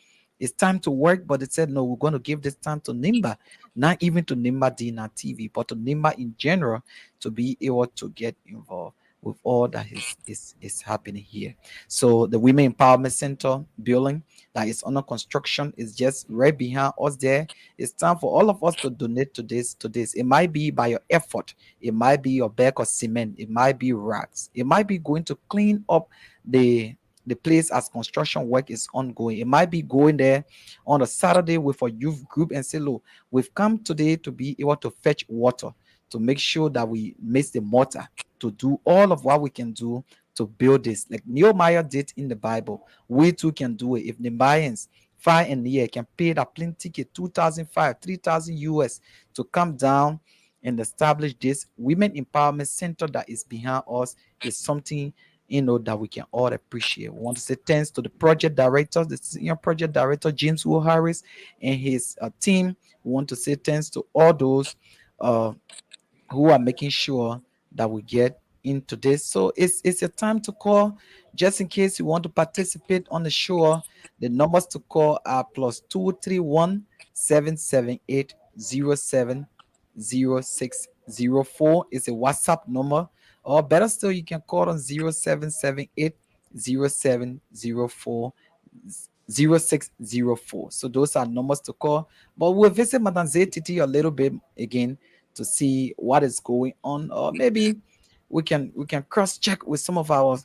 A: It's time to work, but they said, no, we're going to give this time to Nimba, not even to Nimba Dina TV, but to Nimba in general to be able to get involved with all that is happening here. So the Women Empowerment Center building that is under construction is just right behind us there. It's time for all of us to donate to this. It might be by your effort, it might be your bag of cement, it might be racks, it might be going to clean up the place as construction work is ongoing. It might be going there on a Saturday with a youth group and say, look, we've come today to be able to fetch water, to make sure that we mix the mortar, to do all of what we can do to build this. Like Nehemiah did in the Bible, we too can do it. If the Mayans far and near can pay that plane ticket, 2,500, 3,000 US to come down and establish this Women Empowerment Center that is behind us, is something that we can all appreciate. We want to say thanks to the project director, the senior project director James Will Harris and his team. We want to say thanks to all those who are making sure that we get into this. So it's a time to call, just in case you want to participate on the show. The numbers to call are +231 778 070604. It's a WhatsApp number, or better still, you can call on 0778 0704 0604. So those are numbers to call. But we'll visit Madam ZTT a little bit again to see what is going on, or maybe we can cross check with some of our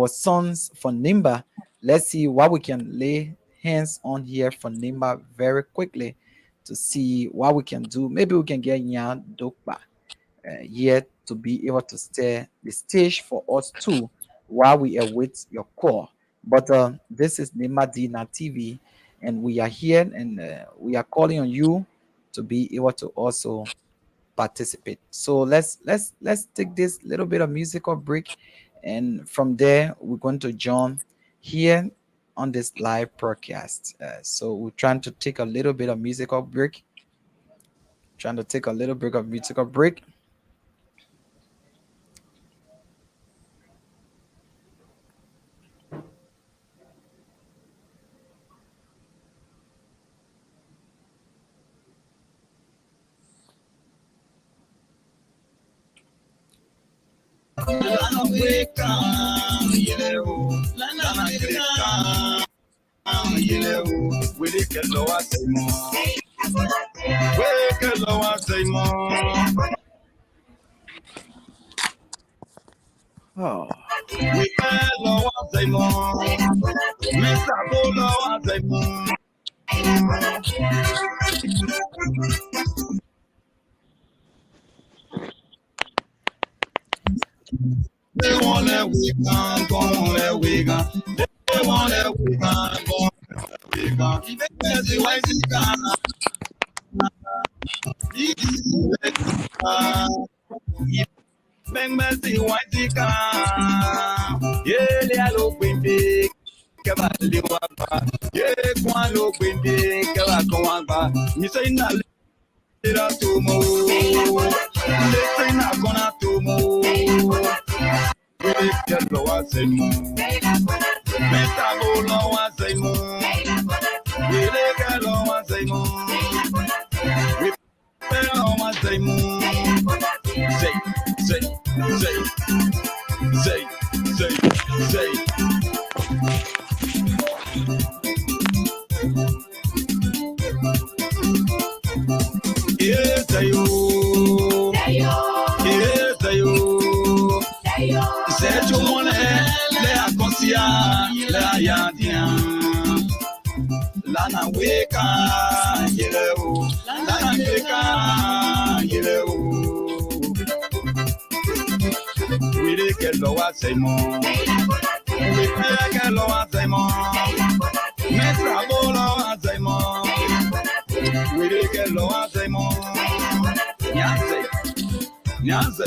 A: sons for Nimba. Let's see what we can lay hands on here for Nimba very quickly to see what we can do. Maybe we can get Nyan Dokba here to be able to stay the stage for us too while we await your call. But this is Nimba Dina TV, and we are here, and we are calling on you to be able to also participate. So let's take this little bit of musical break, and from there we're going to join here on this live broadcast. So we're trying to take a little bit of musical break. Trying to take a little bit of musical break. Oh.
E: They want that we gone, gone that we gone. They want that we gone, gone that we gone. They white gone. Bang bang the white gone. Yeah, they are looking big. Yeah, one look big. Me say not little to move. They say not gonna to move. We get lower say more. Meta go lower say more. We get lower say more. We pay lower say more. Lana weka yeleo, lana weka yeleo. We dey get low at Simon. We dey get low at Simon. Me travel low at Simon. We dey get low at Simon. Nyanse, nyanse.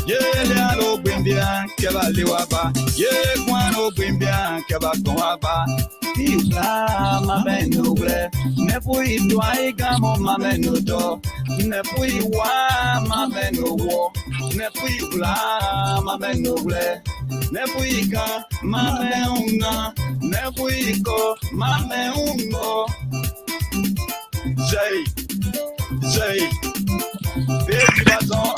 E: Yeah, no bimbia, keba liwaba. Yeah, kwano bimbia, keba konwaba. Ila mame nuble, ne pui tuai gamo mame nudo, ne pui wa mame nuwo, ne pui ula mame nuble, ne pui ka mame unga, ne pui ko mame ungo. Say, baby bazon.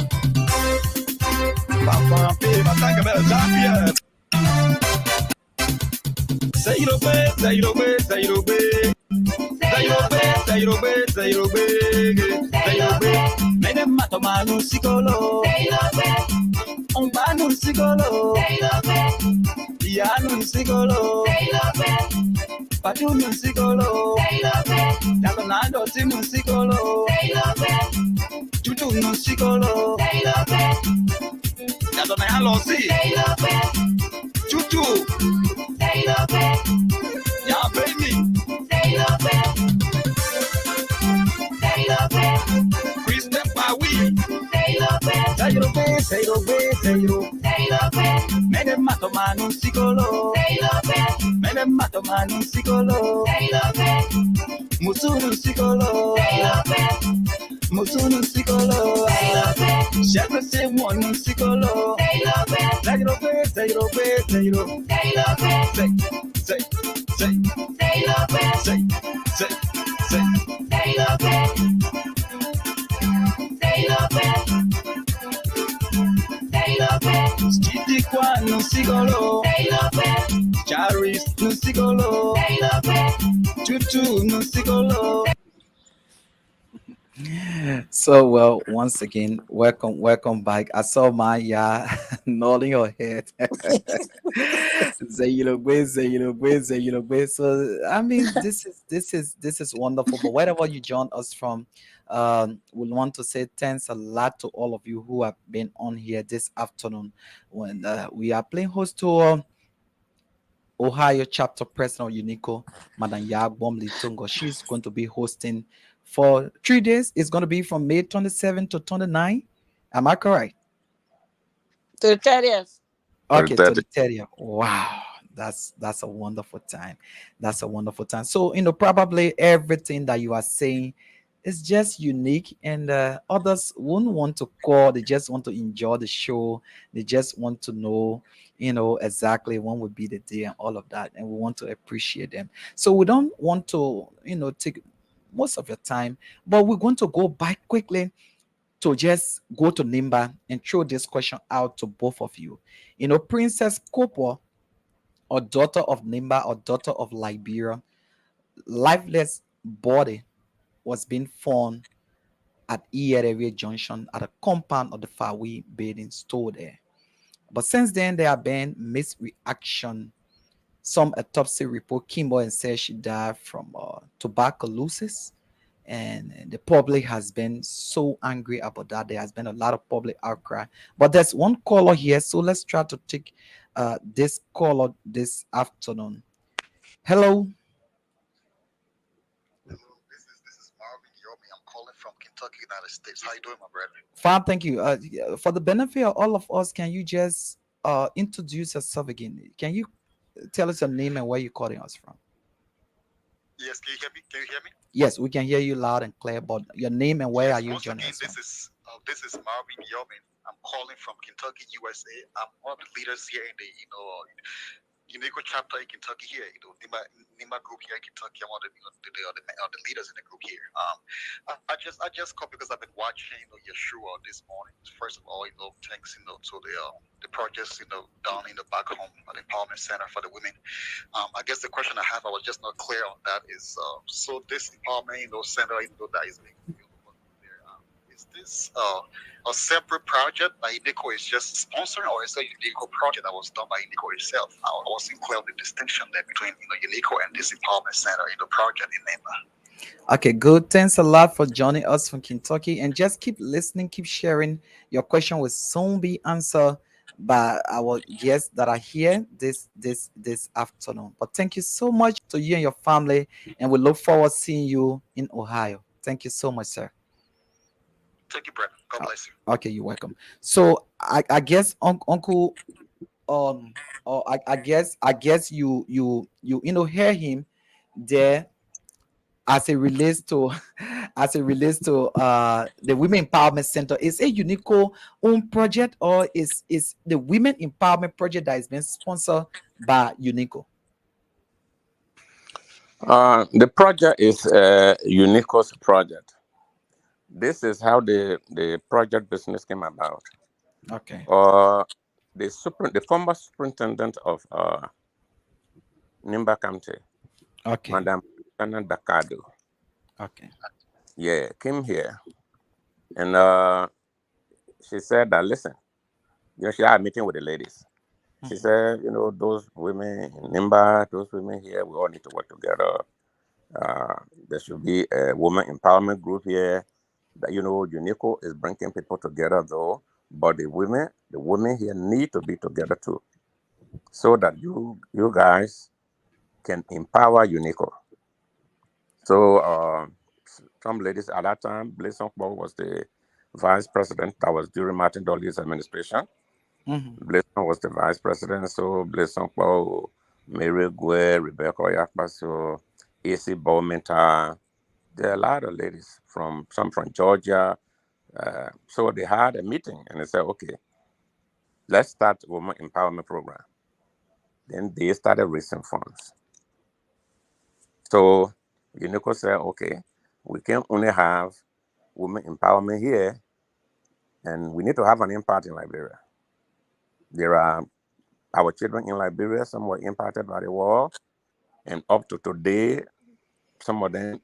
E: That's what I love see. Chuchu. Yeah, baby. Christian Pawi. Mene mato manu sikolo. Mene mato manu sikolo. Musunu sikolo. Musunu sikolo. Shepherd say one sikolo. Say Skitty kwa no sigolo. Charis no sigolo. Tutu no sigolo.
A: So well, once again, welcome back. I saw Maya nodding her head. Zayilogwe. So I mean, this is wonderful. But wherever you join us from, we want to say thanks a lot to all of you who have been on here this afternoon. When we are playing host to Ohio chapter president of UNICCO, Madam Yagbom Litungo. She's going to be hosting for 3 days. It's going to be from May 27 to 29. Am I correct?
B: To the 30th.
A: Okay, to
C: 30.
A: the 30th. Wow. That's a wonderful time. That's a wonderful time. So, probably everything that you are saying is just unique, and others wouldn't want to call. They just want to enjoy the show. They just want to know, exactly when would be the day and all of that. And we want to appreciate them. So we don't want to, take most of your time, but we're going to go back quickly to just go to Nimba and throw this question out to both of you. Princess Kopo, or daughter of Nimba, or daughter of Liberia, lifeless body was being found at Ierere Junction at a compound of the Fawi bathing store there. But since then, there have been misreaction. Some autopsy report came out and said she died from tuberculosis. And the public has been so angry about that. There has been a lot of public outcry. But there's one caller here, so let's try to take this caller this afternoon. Hello.
F: This is Marvin Yomi. I'm calling from Kentucky, United States. How you doing, my brother?
A: Fine, thank you. For the benefit of all of us, can you just introduce yourself again? Can you tell us your name and where you're calling us from?
F: Yes, can you hear me? Can you hear me?
A: Yes, we can hear you loud and clear. But your name and where
F: Yes.
A: are you
F: Once
A: joining
F: again,
A: us from?
F: this is Marvin Yomi. I'm calling from Kentucky, USA. I'm one of the leaders here in the UNICCO chapter in Kentucky here, Nimba group here in Kentucky. I'm one of the leaders in the group here. I just called because I've been watching Yeshua this morning. First of all, thanks to the projects down in the back home, the empowerment center for the women. I guess the question I have, I was just not clear on that is so this empowerment center that is being built there. Is this a separate project that UNICCO is just sponsoring, or is it a UNICCO project that was done by UNICCO itself? I wasn't clear on the distinction there between UNICCO and this empowerment center project in Nimba.
A: Okay, good. Thanks a lot for joining us from Kentucky. And just keep listening, keep sharing. Your question will soon be answered by our guests that are here this afternoon. But thank you so much to you and your family, and we look forward to seeing you in Ohio. Thank you so much, sir.
F: Thank you, Brett. God
A: Uh,
F: bless you.
A: Okay, you're welcome. So I guess Uncle or I guess you hear him there as it relates to the women empowerment center. Is a UNICCO own project, or is the women empowerment project that is being sponsored by UNICCO?
C: The project is UNICCO's project. This is how the project business came about.
A: Okay.
C: The former superintendent of Nimba County,
A: Okay.
C: Madam Shannon Dakado,
A: Okay.
C: came here, and she said that, listen, she had a meeting with the ladies. She said, those women in Nimba, those women here, we all need to work together. There should be a woman empowerment group here. That UNICCO is bringing people together, though, but the women here need to be together too, so that you guys can empower UNICCO. So some ladies at that time, Blaise Onkpo was the vice president. That was during Martin Dolly's administration.
A: Mm-hmm.
C: Blaise was the vice president. So Blaise Onkpo, Mary Gue, Rebecca Oyakpaso, AC Bowmenta. There are a lot of ladies some from Georgia. So they had a meeting and they said, okay, let's start women empowerment program. Then they started raising funds. So UNICCO said, okay, we can only have women empowerment here, and we need to have an impact in Liberia. There are our children in Liberia, some were impacted by the war, and up to today, some of them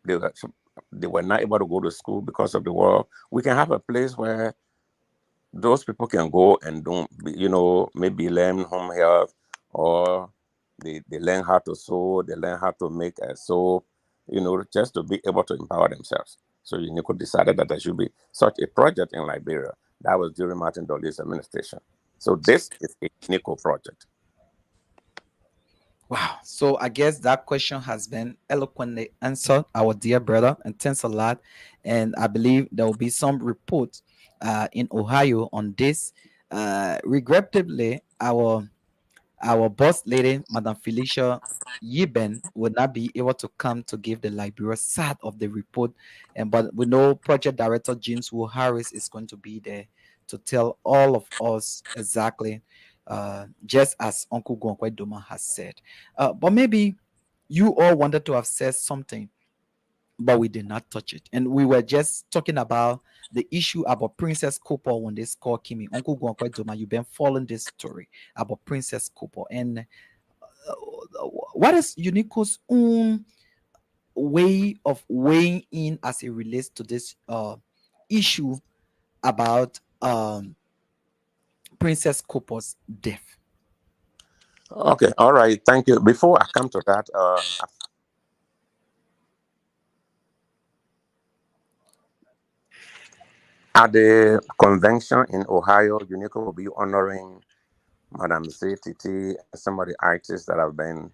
C: they were not able to go to school because of the war. We can have a place where those people can go and do, maybe learn home health, or they learn how to sew, they learn how to make a soap, just to be able to empower themselves. So UNICCO decided that there should be such a project in Liberia. That was during Martin Dolly's administration. So this is a UNICCO project.
A: Wow. So I guess that question has been eloquently answered, our dear brother, and thanks a lot. And I believe there will be some reports in Ohio on this. Regrettably, our boss lady, Madam Felicia Yiben, would not be able to come to give the Liberia side of the report. And but we know Project Director James Wu Harris is going to be there to tell all of us exactly, just as Uncle Gonkwe Doma has said. But maybe you all wanted to have said something, but we did not touch it. And we were just talking about the issue about Princess Cooper when this call came in. Uncle Gwankwe Doma, you've been following this story about Princess Cooper. And what is UNICCO's own way of weighing in as it relates to this issue about Princess Cooper's death?
C: Okay, all right, thank you. Before I come to that, at the convention in Ohio, UNICCO will be honoring Madam ZTT and some of the artists that have been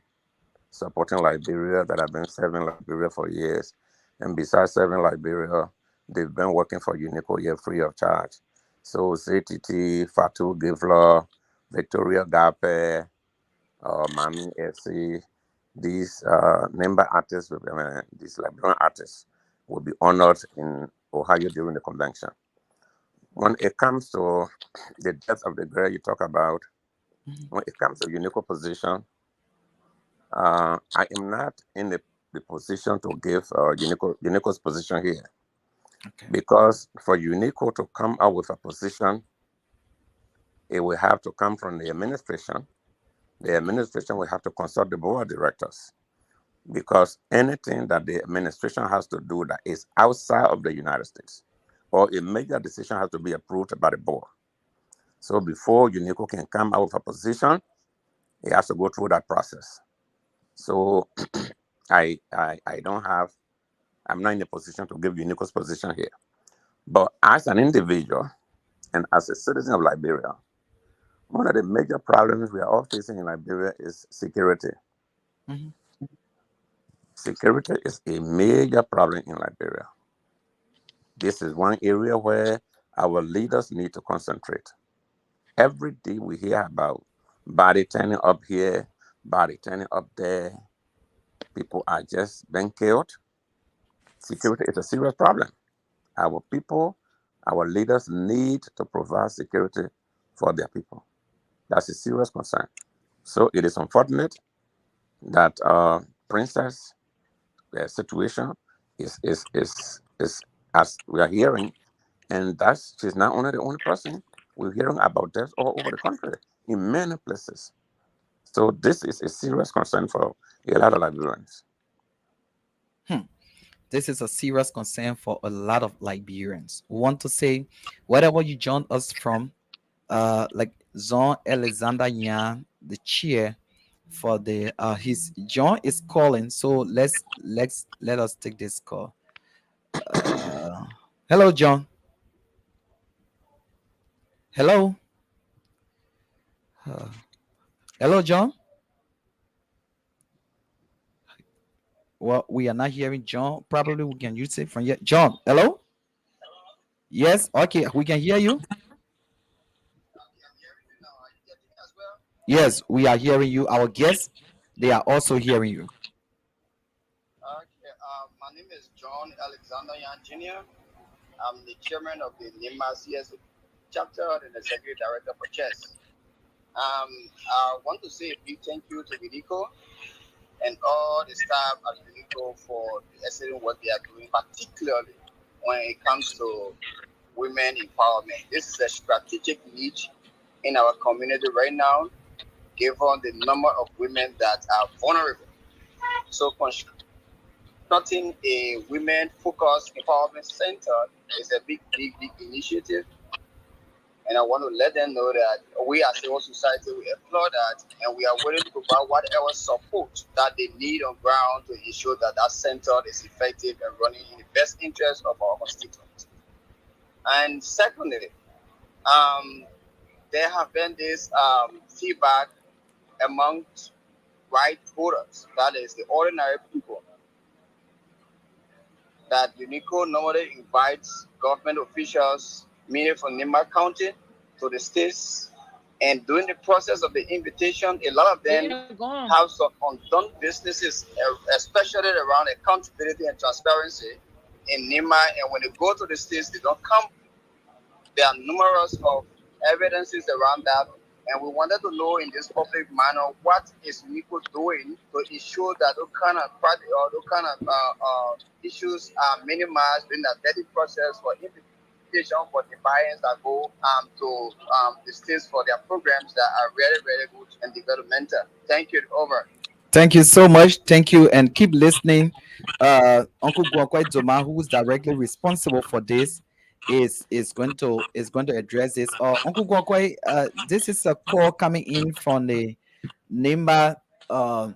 C: supporting Liberia, that have been serving Liberia for years. And besides serving Liberia, they've been working for UNICCO here free of charge. So ZTT, Fatu Givler, Victoria Gape, Mami FC, these member artists, these Liberian artists, will be honored in Ohio during the convention. When it comes to the death of the girl you talk about, When it comes to UNICCO position, I am not in the position to give UNICCO's position here,
A: Okay.
C: because for UNICCO to come out with a position, it will have to come from the administration. The administration will have to consult the board of directors, because anything that the administration has to do that is outside of the United States, or a major decision has to be approved by the board. So before UNICCO can come out with a position, it has to go through that process. So I don't have, I'm not in a position to give UNICCO's position here. But as an individual and as a citizen of Liberia, one of the major problems we are all facing in Liberia is security.
A: Mhm.
C: Security is a major problem in Liberia. This is one area where our leaders need to concentrate. Every day we hear about body turning up here, body turning up there. People are just being killed. Security is a serious problem. Our people, our leaders need to provide security for their people. That's a serious concern. So it is unfortunate that Princess situation is as we are hearing, and that's she's not only the only person. We're hearing about deaths all over the country in many places. So this is a serious concern for a lot of Liberians.
A: Hmm. This is a serious concern for a lot of Liberians. We want to say, wherever you join us from, like Jean Alexander Yan, the chair for the his John is calling. So let us take this call. Uh, Hello, John. Hello. Uh, Hello, John. Well, we are not hearing John. Probably we can use it from here. John, hello? Yes, okay, we can hear you. Yes, we are hearing you. Our guests, they are also hearing you.
F: Okay, my name is John Alexander Yan Jr. I'm the chairman of the NIMA CS chapter and the executive director for chess. I want to say a big thank you to UNICCO and all the staff at UNICCO for the excellent work they are doing, particularly when it comes to women empowerment. This is a strategic need in our community right now, given the number of women that are vulnerable. So constructing a women-focused empowerment center is a big initiative. And I want to let them know that we as civil society, we applaud that and we are willing to provide whatever support that they need on ground to ensure that that center is effective and running in the best interest of our constituents. And secondly, um, there have been this feedback amongst white voters, that is the ordinary people, that UNICO normally invites government officials, meaning from Nimba County, to the states. And during the process of the invitation, a lot of them have some undone businesses, especially around accountability and transparency in Nima. And when they go to the states, they don't come. There are numerous of evidences around that, and we wanted to know in this public manner what is NICO doing to ensure that those kind of issues are minimized during the vetting process for invitation for the buyers that go to the states for their programs that are very good and developmental. Thank you. Over.
A: Thank you so much. Thank you, and keep listening. Uncle Gwakwai Zoma, who is directly responsible for this, is going to address this. Uncle Gwakwai, this is a call coming in from the Nimba uh,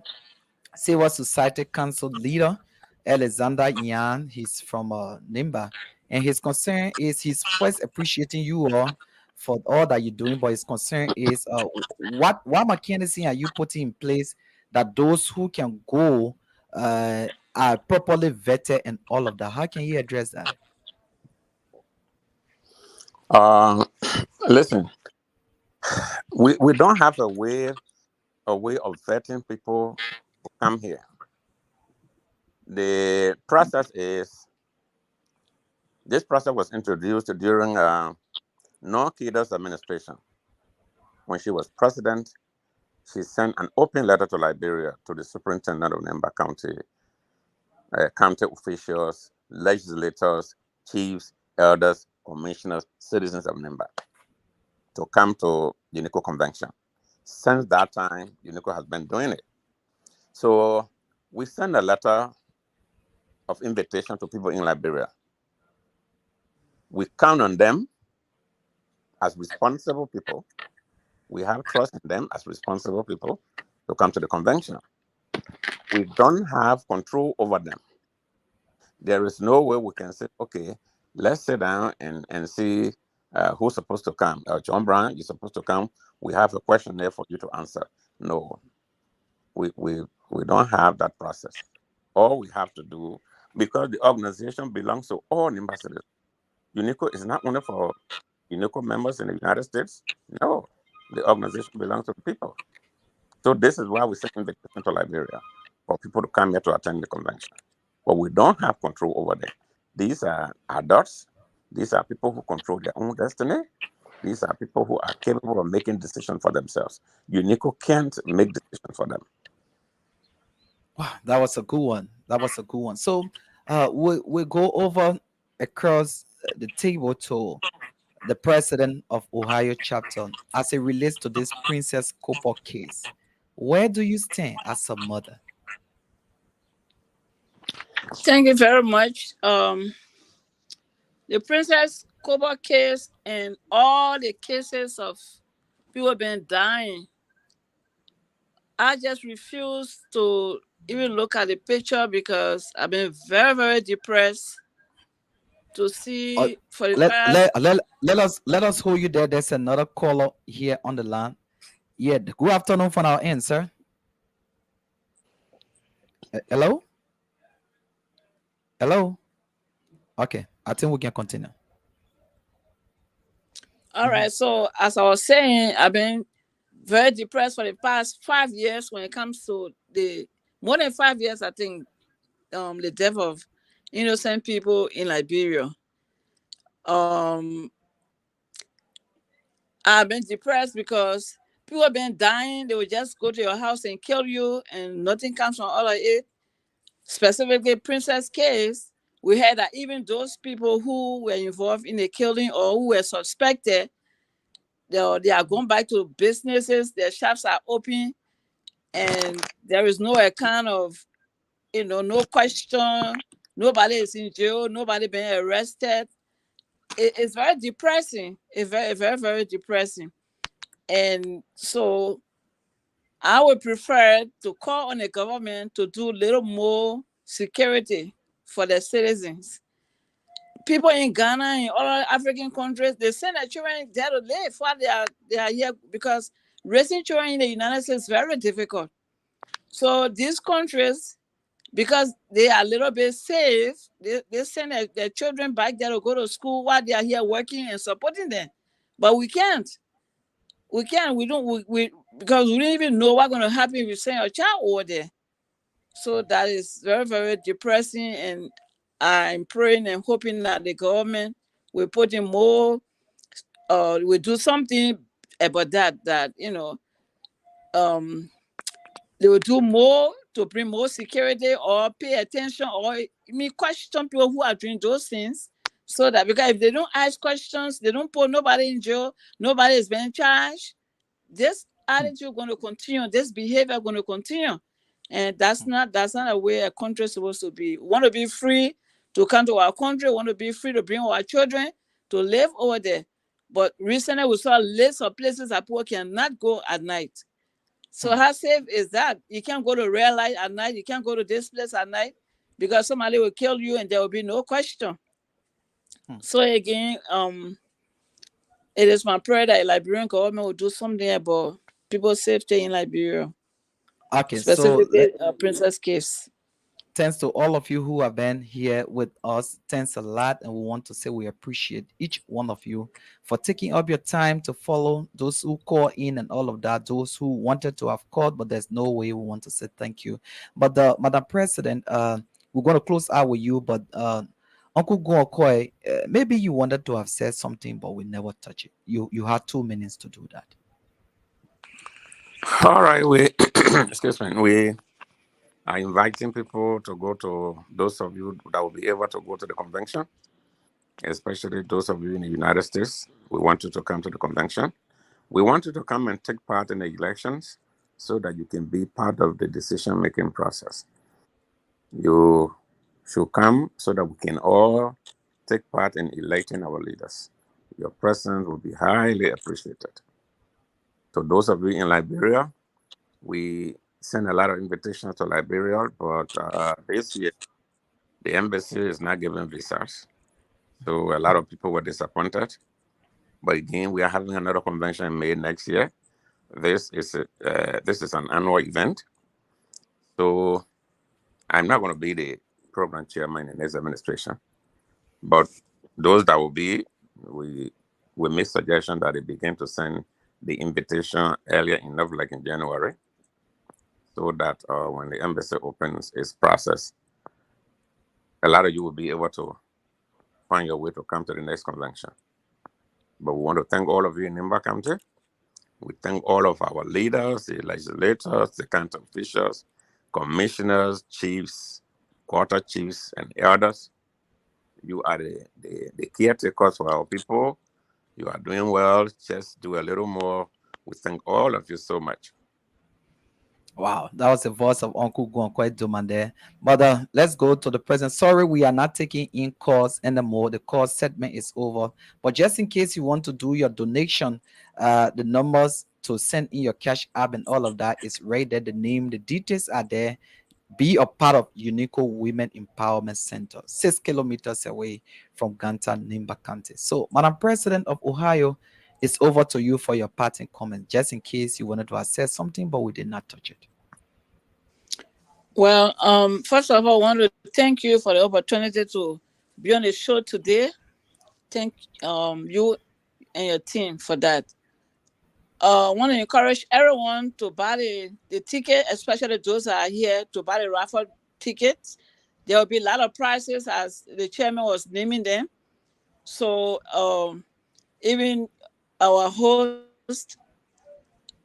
A: Civil Society Council leader, Alexander Yan. He's from Nimba. And his concern is he's first appreciating you all for all that you're doing, but his concern is what mechanism are you putting in place that those who can go are properly vetted and all of that? How can you address that?
C: Uh, Listen, we don't have a way of vetting people who come here. The process is this process was introduced during North Kida's administration when she was president she sent an open letter to Liberia to the superintendent of Nimba County, county officials, legislators, chiefs, elders, commissioners, citizens of Nimba to come to UNICCO convention. Since that time, UNICCO has been doing it. So we send a letter of invitation to people in Liberia. We count on them as responsible people. We have trust in them as responsible people to come to the convention. We don't have control over them. There is no way we can say, okay, let's sit down and see who's supposed to come. John Brown, you're supposed to come. We have a questionnaire for you to answer. No, we don't have that process. All we have to do, because the organization belongs to all Nimba citizens. UNICCO is not only for UNICCO members in the United States. No, the organization belongs to the people. So this is why we send invitation to Liberia for people to come here to attend the convention. But we don't have control over them. These are adults. These are people who control their own destiny. These are people who are capable of making decisions for themselves. UNICCO can't make decisions for them.
A: Wow, that was a good one. That was a good one. So we go over across the table to the president of Ohio chapter as it relates to this Princess Copper case. Where do you stand as a mother?
B: Thank you very much. The Princess Cobalt case and all the cases of people been dying, I just refuse to even look at the picture because I've been very, very depressed to
A: Uh,
B: see for the
A: let,
B: past.
A: let, let, let us hold you there. There's another caller here on the line. Yeah, good afternoon from our end, sir. Hello? Hello? Okay, I think we can continue.
B: All right, so as I was saying, I've been very depressed for the past 5 years when it comes to the more than 5 years, I think, the death of innocent people in Liberia. Um, I've been depressed because people have been dying. They will just go to your house and kill you, and nothing comes from all of it. Specifically, Princess case, we had that even those people who were involved in the killing or who were suspected, they are going back to businesses. Their shops are open, and there is no account of, no question. Nobody is in jail. Nobody being arrested. It's very depressing. It's very, very, very depressing. And so I would prefer to call on the government to do a little more security for their citizens. People in Ghana and other African countries, they send their children there to live while they are here because raising children in the United States is very difficult. So these countries, because they are a little bit safe, they send their children back there to go to school while they are here working and supporting them. But we can't. We don't, because we don't even know what's going to happen if we send a child over there. So that is very, very depressing. And I'm praying and hoping that the government will put in more, will do something about that, they will do more to bring more security or pay attention or question people who are doing those things. So that, because if they don't ask questions, they don't put nobody in jail, nobody is being charged, this attitude going to continue, this behavior going to continue. And that's not a way a country is supposed to be. We want to be free to come to our country, we want to be free to bring our children to live over there. But recently we saw lists of places that people cannot go at night. So how safe is that? You can't go to red light at night, you can't go to this place at night because somebody will kill you and there will be no question. So again, it is my prayer that the Liberian government will do something about people's safety in Liberia,
A: Okay, so
B: specifically Princess case.
A: thanks to all of you who have been here with us. Thanks a lot. And we want to say we appreciate each one of you for taking up your time to follow those who call in and all of that, those who wanted to have called, but there's no way. We want to say thank you. But Madam President, we're going to close out with you, but Uncle Gookoi, maybe you wanted to have said something, but we never touch it. You had 2 minutes to do that.
C: All right, we excuse me. We are inviting people to go to those of you that will be able to go to the convention, especially those of you in the United States. We want you to come to the convention. We want you to come and take part in the elections so that you can be part of the decision making process. You should come so that we can all take part in electing our leaders. Your presence will be highly appreciated. To those of you in Liberia, we send a lot of invitations to Liberia, but this year the embassy is not giving visas. So a lot of people were disappointed. But again, we are having another convention in May next year. This is an annual event. So I'm not going to be the program chairman in this administration. But those that will be, we we make suggestion that they begin to send the invitation earlier enough, like in January, so that when the embassy opens its process, a lot of you will be able to find your way to come to the next convention. But we want to thank all of you in Nimba County. We thank all of our leaders, the legislators, the county officials, commissioners, chiefs, quarter chiefs, and elders. You are the caretakers for our people. You are doing well. Just do a little more. We thank all of you so much.
A: Wow, that was the voice of Uncle Guankwe Duman there. But let's go to the present. Sorry, we are not taking in calls anymore. The call segment is over. But just in case you want to do your donation, the numbers to send in your cash app and all of that is right there. The name, the details are there. Be a part of UNICCO Women Empowerment Center, 6 kilometers away from Ganta, Nimba County. So, Madam President of Ohio, it's over to you for your parting comment, just in case you wanted to assess something, but we did not touch it.
B: Well, first of all, I want to thank you for the opportunity to be on the show today. Thank you and your team for that. I want to encourage everyone to buy the ticket, especially those that are here to buy the raffle tickets. There will be a lot of prizes as the chairman was naming them. So even our host,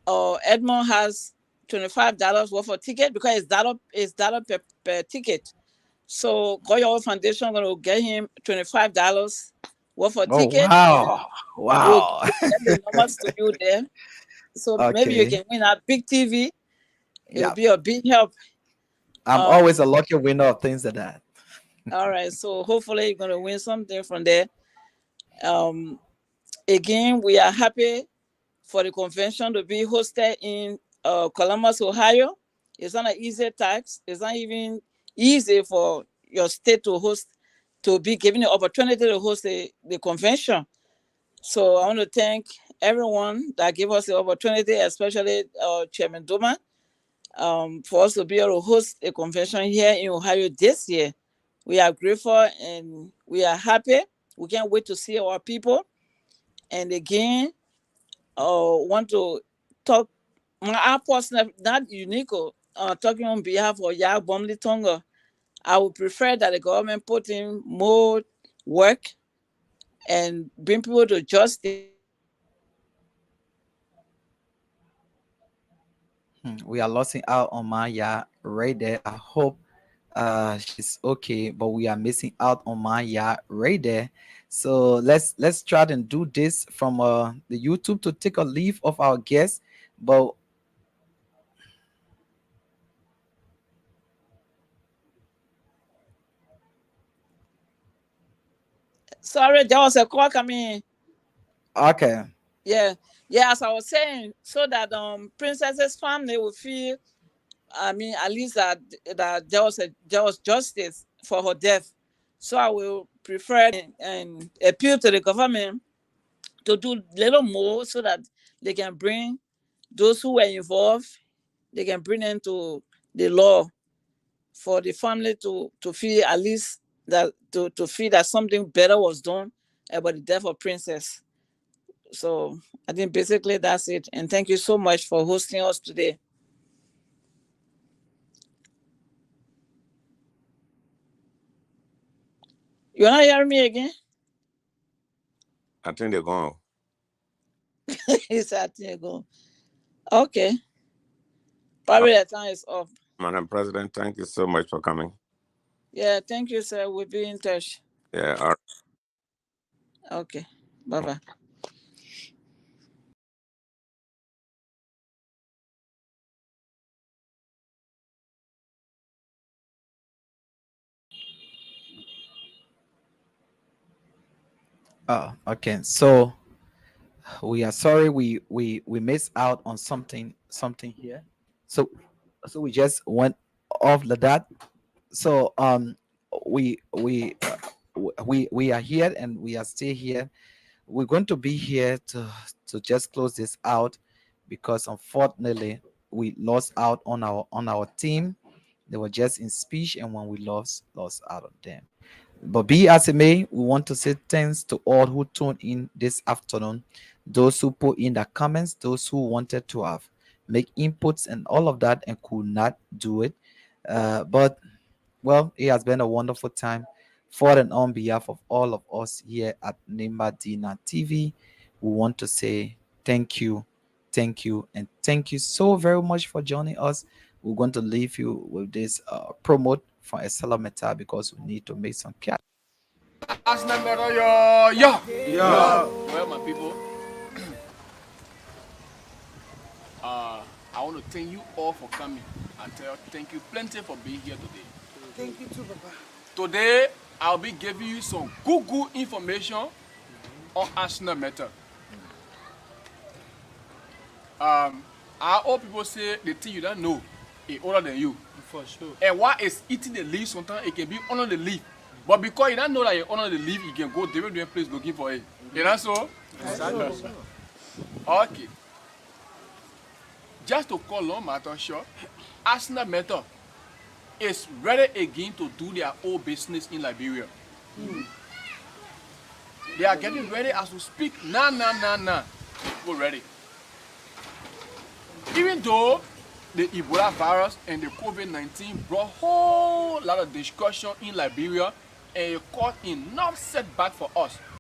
B: Edmond, has $25 worth of ticket because it's dollar per ticket. So Goyo Foundation gonna get him $25 worth of
A: Oh,
B: ticket, and
A: wow.
B: we'll
A: Wow.
B: get the numbers to you there. So maybe you
A: Okay.
B: can win a big TV. It will
A: Yeah.
B: be a big help.
A: I'm always
B: Um,
A: a lucky winner of things like that.
B: all right. So hopefully you're gonna win something from there. Um, again, we are happy for the convention to be hosted in Columbus, Ohio. It's not an easy task. It's not even easy for your state to host, to be given the opportunity to host the convention. So I want to thank everyone that gave us the opportunity, especially Chairman Duma, for us to be able to host a convention here in Ohio this year. We are grateful and we are happy. We can't wait to see our people. And again, want to talk my personal, not UNICCO, talking on behalf of Yag Bomli Tonga. I would prefer that the government put in more work and bring people to justice
A: We are losing out on Maya right there. I hope she's okay, but we are missing out on Maya right there. So let's try and do this from the YouTube to take a leave of our guests. But
B: sorry, there was a call coming.
A: okay.
B: Yeah, yeah. As I was saying, so that princess's family will feel. I mean, at least that there was justice for her death. So I will prefer and appeal to the government to do little more so that they can bring those who were involved. They can bring them to the law for the family to feel at least that to feel that something better was done about the death of Princess. So I think basically that's it. And thank you so much for hosting us today. You're not hearing me again?
C: I think they're going.
B: He said, I think go. Okay. Probably the time is off.
C: Madam President, thank you so much for coming.
B: Yeah, thank you, sir. We'll be in touch.
C: Yeah, all right.
B: Okay. Bye-bye.
A: Okay. So we are sorry we missed out on something here. So we just went off like that. So we are here and we are still here. We're going to be here to just close this out because unfortunately we lost out on our team. They were just in speech, and when we lost out on them. But be as it may, we want to say thanks to all who tuned in this afternoon, those who put in the comments, those who wanted to have make inputs and all of that and could not do it. But well, it has been a wonderful time. For and on behalf of all of us here at Nimba Dina TV, we want to say thank you, and thank you so very much for joining us. We're going to leave you with this promote for Estella Meta because we need to make some cash.
G: Well, my people, I want to thank you all for coming and thank you plenty for being here today.
H: Thank you too, Papa.
G: Today, I'll be giving you some good information on Arsenal matter. Our old people say the thing you don't know is older than you.
H: For sure.
G: And what is eating the leaf, sometimes it can be under the leaf. But because you don't know that you're under the leaf, you can go different place looking for it. You know so?
H: Exactly.
G: Okay. Just to call long matter short, Arsenal matter is ready again to do their own business in Liberia. They are getting ready as we speak. Nah. We're ready. Even though the Ebola virus and the COVID-19 brought a whole lot of discussion in Liberia and it caused enough setback for us.